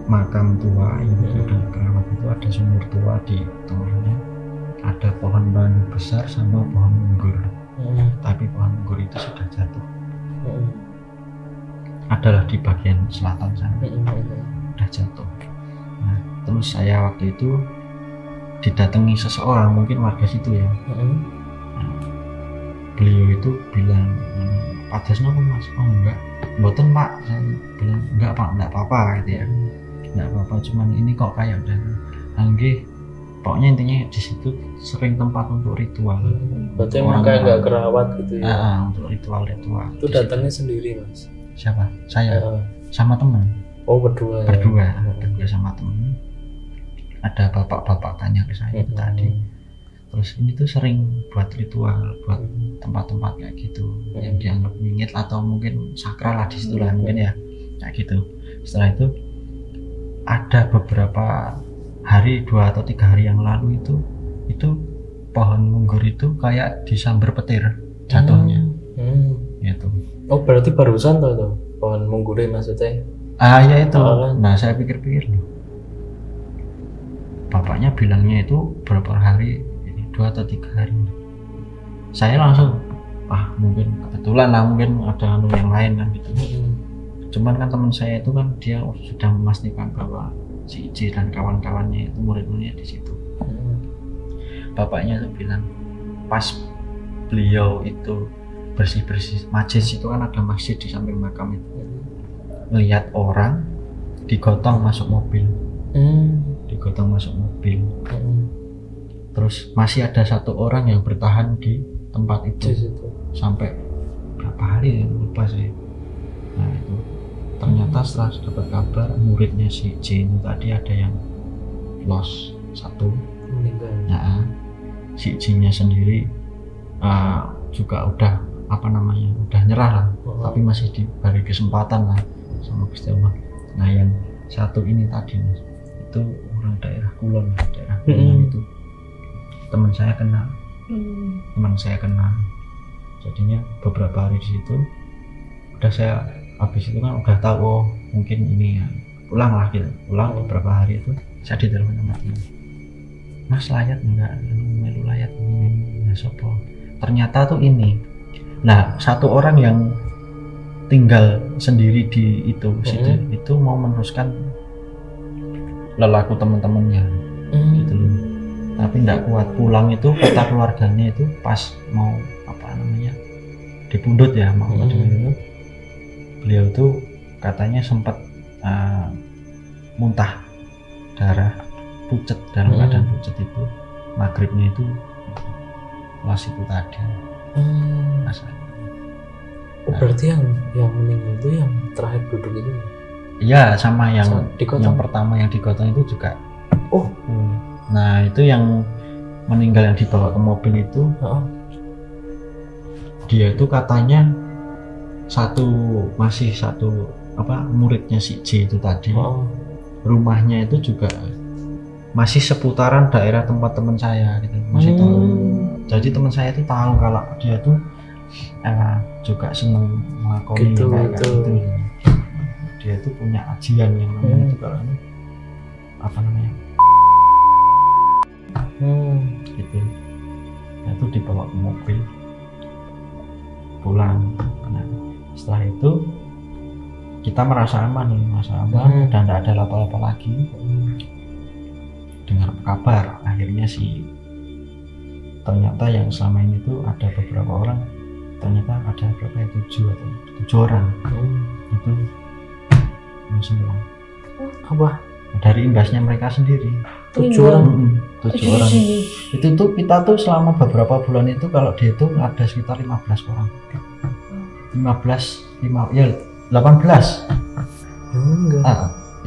[SPEAKER 1] makam tua yang sudah keramat, itu ada sumur tua di tengahnya, ada pohon banyu besar sama pohon anggur. Tapi pohon anggur itu sudah jatuh. Adalah di bagian selatan sana, udah jatuh. Nah, terus saya waktu itu didatangi seseorang, mungkin warga situ ya. Nah, beliau itu bilang, Pak Desno Mas? Oh enggak, mboten Pak. Saya bilang enggak Pak, enggak apa-apa gitu ya. Enggak apa-apa, cuman ini kok kayak udah nggih. Pokoknya intinya di situ sering tempat untuk ritual.
[SPEAKER 3] Berarti emang kayak enggak kerawat gitu ya.
[SPEAKER 1] Untuk ritual.
[SPEAKER 3] Itu datangnya sendiri Mas?
[SPEAKER 1] Siapa? Saya sama teman.
[SPEAKER 3] Oh berdua
[SPEAKER 1] Berdua sama teman. Ada bapak-bapak tanya ke saya tadi. Terus ini tuh sering buat ritual, buat tempat-tempat kayak gitu yang dianggap wingit atau mungkin sakral lah di situ lah mungkin ya kayak gitu. Setelah itu ada beberapa hari 2 atau 3 hari yang lalu itu pohon munggur itu kayak disambar petir jatuhnya gitu.
[SPEAKER 3] Oh berarti barusan tuh pohon munggure maksudnya?
[SPEAKER 1] Ya itu. Nah saya pikir-pikir loh, bapaknya bilangnya itu berapa hari, 2 atau 3 hari. Saya langsung mungkin kebetulan lah, mungkin ada yang lain kan gitu. Cuman kan teman saya itu kan dia sudah memastikan bahwa si J dan kawan-kawannya itu murid-muridnya di situ. Bapaknya itu bilang pas beliau itu bersih-bersih majlis itu kan ada masjid di samping makam itu, melihat orang digotong masuk mobil. Digotong masuk mobil. Terus masih ada 1 orang yang bertahan di tempat itu sampai berapa hari ya, lupa saya. Nah itu ternyata setelah dapat kabar muridnya si J itu tadi ada yang lost 1 meninggal. Nah si J nya sendiri juga udah udah nyerah lah, tapi masih diberi kesempatan lah sama Gusti Allah. Nah yang 1 ini tadi Mas, itu orang daerah Kulon itu teman saya kenal. Jadinya beberapa hari di situ udah saya habis itu kan udah tahu mungkin ini ya pulang beberapa hari itu saya ditelepon sama dia, Mas layat enggak, melu layat ini sopo. Ternyata tuh ini, nah 1 orang yang tinggal sendiri di itu situ itu mau meneruskan lelaku teman-temannya gitu loh, tapi nggak kuat pulang. Itu kata keluarganya itu pas mau dipundut ya, mau itu beliau tuh katanya sempat muntah darah, pucet, dalam keadaan pucet itu maghribnya itu pas itu tadi.
[SPEAKER 3] Berarti yang meninggal itu yang terakhir duduk itu?
[SPEAKER 1] Iya, sama yang pertama yang digotong itu juga. Nah itu yang meninggal yang dibawa ke mobil itu, dia itu katanya masih satu muridnya si J itu tadi. Rumahnya itu juga masih seputaran daerah tempat teman saya gitu, masih tahu. Jadi teman saya itu tahu kalau dia tuh juga seneng melakoni kayak gitu. Dia itu punya ajian yang namanya itu kalau gitu. Dia itu dibawa ke mobil pulang. Nah, setelah itu kita merasa aman dan tidak ada apa-apa lagi. Dengar kabar akhirnya ternyata yang selama ini tuh ada beberapa orang, ternyata ada berapa ya, 7 orang itu semua dari imbasnya mereka sendiri. 7 orang. 7 orang itu tuh kita tuh selama beberapa bulan itu kalau dihitung ada sekitar 15 orang. 18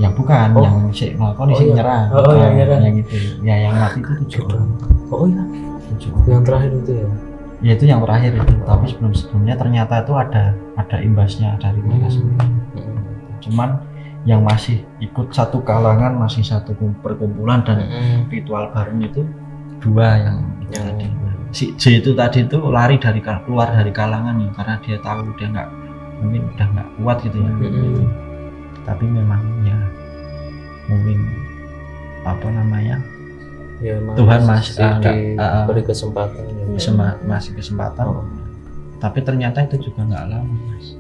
[SPEAKER 1] yang bukan yang si ngelakoni si nyerah. Yang itu ya, yang mati itu 7 orang. 7 orang.
[SPEAKER 3] Yang terakhir itu ya
[SPEAKER 1] itu yang terakhir itu. Tapi sebelumnya ternyata itu ada imbasnya dari mereka sendiri. Cuman yang masih ikut satu kalangan, masih satu perkumpulan dan ritual bareng itu 2 yang tadi. Si J itu tadi itu lari keluar dari kalangan ya, karena dia tahu dia mungkin udah nggak kuat gitu ya. Tapi memang ya mungkin
[SPEAKER 3] ya,
[SPEAKER 1] Tuhan masih
[SPEAKER 3] beri kesempatan
[SPEAKER 1] masih kesempatan. Tapi ternyata itu juga nggak lama Mas.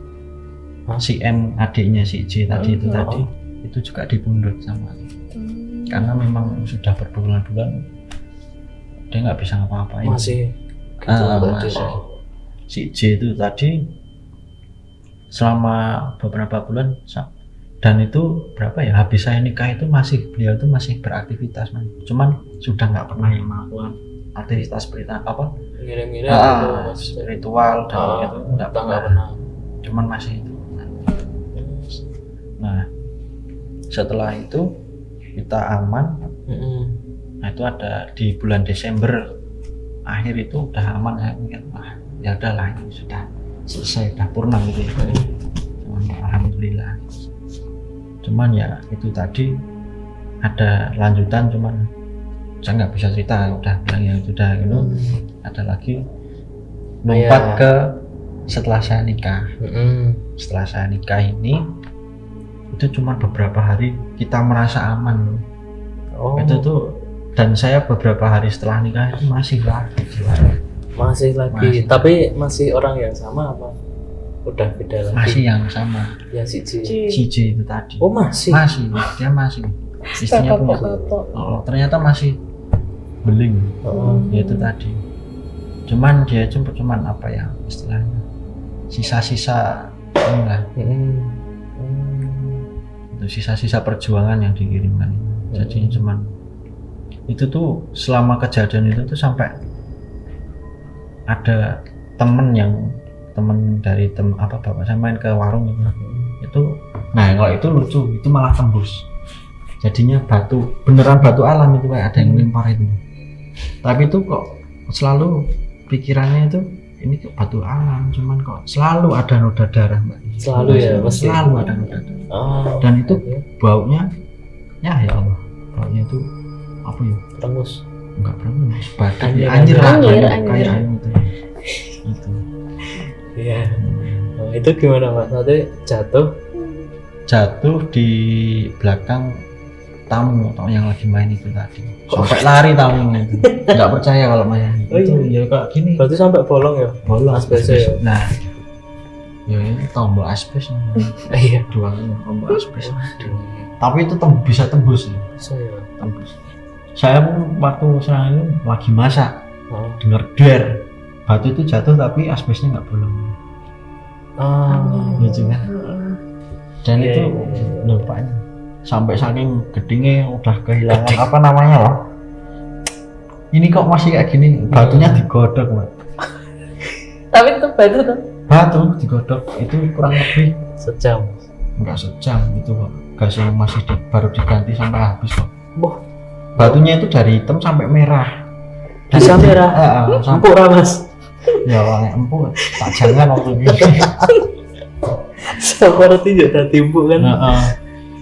[SPEAKER 1] Si M adiknya si J tadi itu juga dipundut sama karena memang sudah berbulan-bulan dia nggak bisa ngapa-ngapain.
[SPEAKER 3] Masih
[SPEAKER 1] si J itu tadi selama beberapa bulan, dan itu berapa ya, habis saya nikah itu beliau itu masih beraktivitas Man. Cuman sudah nggak pernah yang melakukan aktivitas
[SPEAKER 3] ngirim-ngirim
[SPEAKER 1] ritual dan itu nggak pernah. Cuman masih itu. Nah setelah itu kita aman. Nah itu ada di bulan Desember akhir itu udah aman, saya mikir ya udahlah ini sudah selesai, udah purna gitu ya. Cuman, alhamdulillah. Cuman ya itu tadi ada lanjutan, cuman saya nggak bisa cerita, udah bilang ya sudah gitu. Ada lagi lompat ke setelah saya nikah. Setelah saya nikah ini itu cuma beberapa hari kita merasa aman. Itu tuh, dan saya beberapa hari setelah nikah itu masih lagi.
[SPEAKER 3] Masih. Tapi masih orang yang sama apa? Udah beda lagi?
[SPEAKER 1] Masih yang sama.
[SPEAKER 3] Ya si J
[SPEAKER 1] itu tadi.
[SPEAKER 3] Oh masih?
[SPEAKER 1] Dia masih. Istrinya punya. Ternyata masih beling. Ya itu tadi. Cuman dia cuman apa ya istilahnya, sisa-sisa enggak. Itu sisa-sisa perjuangan yang dikirimkan. Jadi cuman itu tuh selama kejadian itu tuh sampai ada temen dari bapak saya main ke warung itu. Nah kalau itu lucu, itu malah tembus. Jadinya beneran batu alam itu, kayak ada yang lempar itu. Tapi itu kok selalu pikirannya itu ini kok batu alam, cuman kok selalu ada noda darah Mbak.
[SPEAKER 3] Selalu ya, pasti.
[SPEAKER 1] Selalu ada noda darah. Dan itu baunya ya Allah, baunya itu apa ya?
[SPEAKER 3] Perengus.
[SPEAKER 1] Enggak perengus, anjir lah, kayak itu. Itu.
[SPEAKER 3] Iya. Itu gimana Mas? Nanti jatuh
[SPEAKER 1] di belakang tamu yang lagi main itu tadi. Sampai lari tamunya itu. Enggak percaya kalau main itu. Ya kayak gini.
[SPEAKER 3] Berarti sampai bolong ya?
[SPEAKER 1] Bolong.
[SPEAKER 3] Asbesnya ya?
[SPEAKER 1] Nah. Ya ini tombol asbes.
[SPEAKER 3] Iya.
[SPEAKER 1] Dua tombol asbes. Tapi itu bisa tembus ya. Tembus. Saya pun waktu serang itu lagi masak. Dengar der. Batu itu jatuh tapi asbesnya nggak bolong. Lucu kan? Dan itu lupanya sampai saking gedingnya udah kehilangan apa namanya loh. Ini kok masih kayak gini, batunya digodok Mbak.
[SPEAKER 2] Tapi itu batu
[SPEAKER 1] digodok itu kurang lebih
[SPEAKER 3] sejam.
[SPEAKER 1] Enggak sejam itu kok. Gas yang masih baru diganti sampai habis kok.
[SPEAKER 3] Batunya
[SPEAKER 1] itu dari hitam sampai merah.
[SPEAKER 3] Bisa merah? Empuk Mas.
[SPEAKER 1] Ya empuk, tak jangan waktu itu.
[SPEAKER 3] Seperti juga timbuk kan.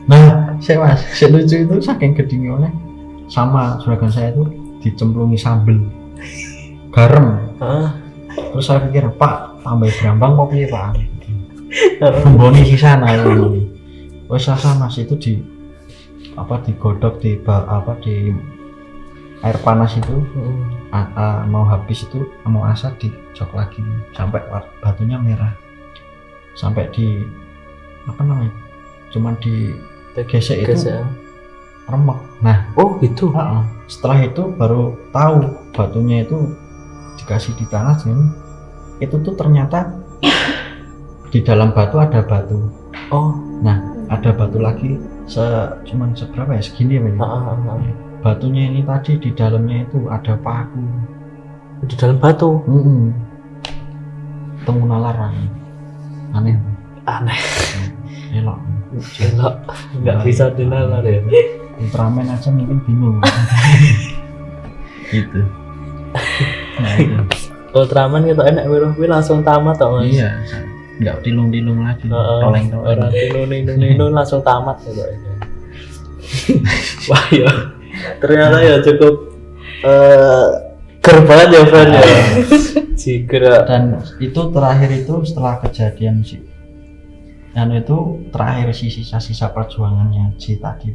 [SPEAKER 1] Nah, saya lucu itu saking gedingnya sama juragan saya itu dicemplungi sambel garam. Terus saya pikir Pak tambah berambang mau piye Pak? Memboni sisa nah ini. Wes Mas itu digodok di air panas itu. Mau habis itu mau asar dicok lagi sampai batunya merah. Sampai di cuman di gesek itu remek. Nah,
[SPEAKER 3] gitu.
[SPEAKER 1] Setelah itu baru tahu batunya itu dikasih di tanah itu tuh ternyata di dalam batu ada batu. Nah, ada batu lagi cuman seberapa ya, segini ya. Batunya ini tadi di dalamnya itu ada paku.
[SPEAKER 3] Di dalam batu?
[SPEAKER 1] Temu nalar aneh. Elok
[SPEAKER 3] nggak bisa dinalar ya.
[SPEAKER 1] Ultraman aja mungkin bingung. Gitu. Nah, itu.
[SPEAKER 3] Ultraman itu enak langsung tamat toh Mas.
[SPEAKER 1] Iya, nggak tilung-tilung lagi. Orang
[SPEAKER 3] tilung langsung tamat gitu. Wah ya, ternyata ya cukup ger banget ya friend ya.
[SPEAKER 1] Dan itu terakhir itu setelah kejadian dan itu terakhir sisa-sisa perjuangannya tadi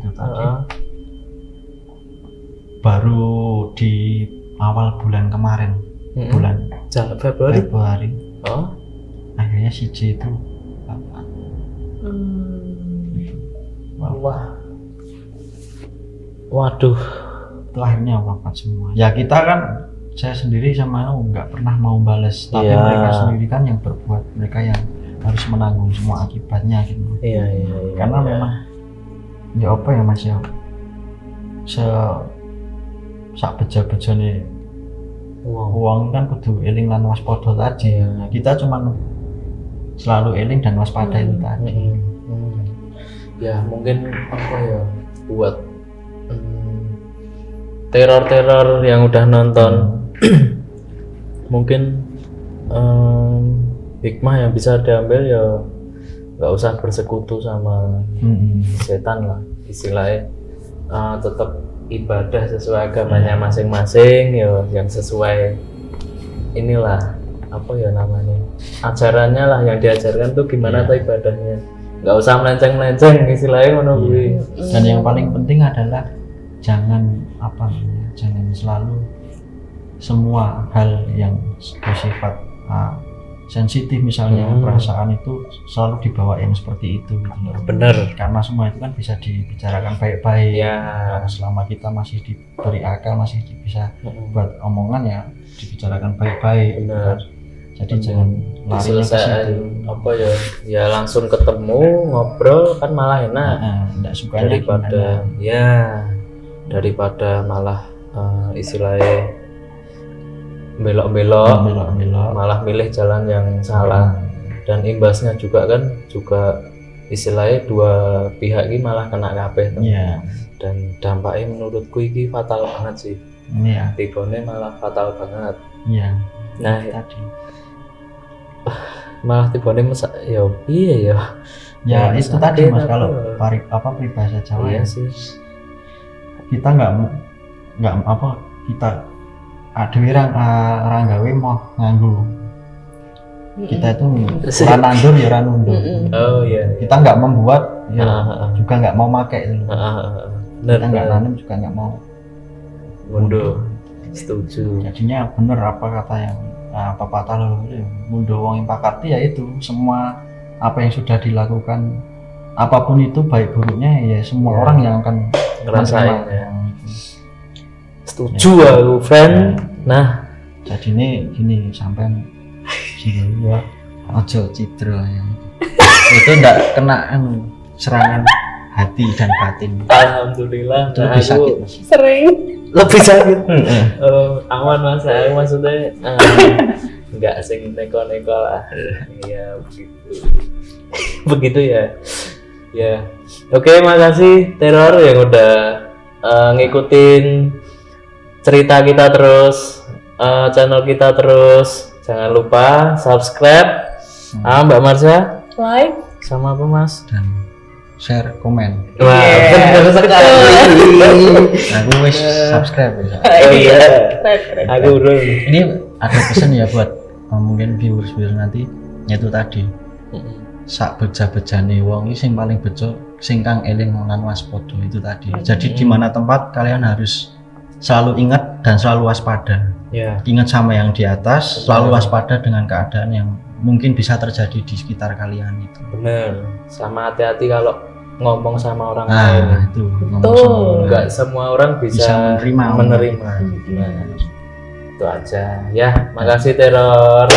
[SPEAKER 1] baru di awal bulan kemarin, bulan Februari. Akhirnya si J itu wafat.
[SPEAKER 3] Waduh,
[SPEAKER 1] akhirnya wafat semua. Ya kita kan, saya sendiri sama nggak pernah mau balas, tapi mereka sendiri kan yang berbuat, mereka yang harus menanggung semua akibatnya gitu. Karena memang ya apa ya Mas ya, sak beja-bejane uang kan kudu eling lan waspada tadi. Kita cuman selalu eling dan waspada itu tadi.
[SPEAKER 3] Ya mungkin apa ya, buat teror-teror yang udah nonton mungkin hikmah yang bisa diambil ya nggak usah bersekutu sama setan lah istilahnya. Tetap ibadah sesuai agamanya masing-masing ya, yang sesuai inilah apa ya namanya, ajarannya lah yang diajarkan tuh gimana tuh ibadahnya, nggak usah melenceng-melenceng istilahnya ngono kuwi.
[SPEAKER 1] Dan yang paling penting adalah jangan jangan selalu semua hal yang bersifat sensitif misalnya perasaan itu selalu dibawain seperti itu gitu loh.
[SPEAKER 3] Bener.
[SPEAKER 1] Karena semua itu kan bisa dibicarakan baik-baik.
[SPEAKER 3] Ya.
[SPEAKER 1] Karena selama kita masih diberi akal, masih bisa buat omongan ya dibicarakan baik-baik.
[SPEAKER 3] Bener.
[SPEAKER 1] Jadi jangan lari ke situ.
[SPEAKER 3] Apa ya langsung ketemu ngobrol kan malah enak.
[SPEAKER 1] Enggak sukanya
[SPEAKER 3] daripada malah istilahnya belok-belok malah milih jalan yang salah. Dan imbasnya juga istilahnya dua pihak ini malah kena kabeh. Dan dampaknya menurutku ini fatal banget sih. Tibone malah fatal banget. Nah
[SPEAKER 1] tadi
[SPEAKER 3] malah tibone
[SPEAKER 1] ya itu tadi Mas, kalau peribahasa Jawa
[SPEAKER 3] sih,
[SPEAKER 1] kita kita adewe orang gawe mau nganggu, kita itu ora nandur ya ora nundur. Kita nggak membuat juga nggak mau pakai itu. Kita nggak nanam juga nggak mau
[SPEAKER 3] mundur. Setuju.
[SPEAKER 1] Jadinya bener apa kata yang pepatah lalu mundur wong yang pakati, ya itu semua apa yang sudah dilakukan apapun itu baik buruknya ya semua orang yang akan
[SPEAKER 3] ngerasain Setuju aku, friend. Nah,
[SPEAKER 1] jadi ini sampai sini ya ojo cidra ya. Itu enggak kena serangan hati dan batin.
[SPEAKER 3] Alhamdulillah.
[SPEAKER 1] Lebih sakit Mas.
[SPEAKER 3] Lebih sakit. Aman Mas, saya maksudnya enggak sing neko-neko lah. Iya begitu. Begitu ya. Ya. Oke, makasih Teror yang udah ngikutin cerita kita terus, channel kita terus. Jangan lupa subscribe, Mbak Marsha,
[SPEAKER 2] like,
[SPEAKER 3] sama apa Mas?
[SPEAKER 1] Dan share, komen.
[SPEAKER 3] Wah, benar sekali.
[SPEAKER 1] Aku wis subscribe ya.
[SPEAKER 3] Oh iya.
[SPEAKER 2] keren.
[SPEAKER 3] Aku belum.
[SPEAKER 1] Ini ada pesan ya buat mungkin viewers nanti, yaitu tadi sak beja-bejane wong iki sing paling bejo sing kang eling lan waspada itu tadi. Jadi di mana tempat kalian harus selalu ingat dan selalu waspada.
[SPEAKER 3] Ya.
[SPEAKER 1] Ingat sama yang di atas, selalu waspada dengan keadaan yang mungkin bisa terjadi di sekitar kalian itu.
[SPEAKER 3] Bener. Sama hati-hati kalau ngomong sama orang lain.
[SPEAKER 1] Itu ngomong
[SPEAKER 2] Betul.
[SPEAKER 1] sama orang.
[SPEAKER 3] Enggak semua orang bisa
[SPEAKER 1] menerima.
[SPEAKER 3] Nah, itu aja. Ya, makasih Teror.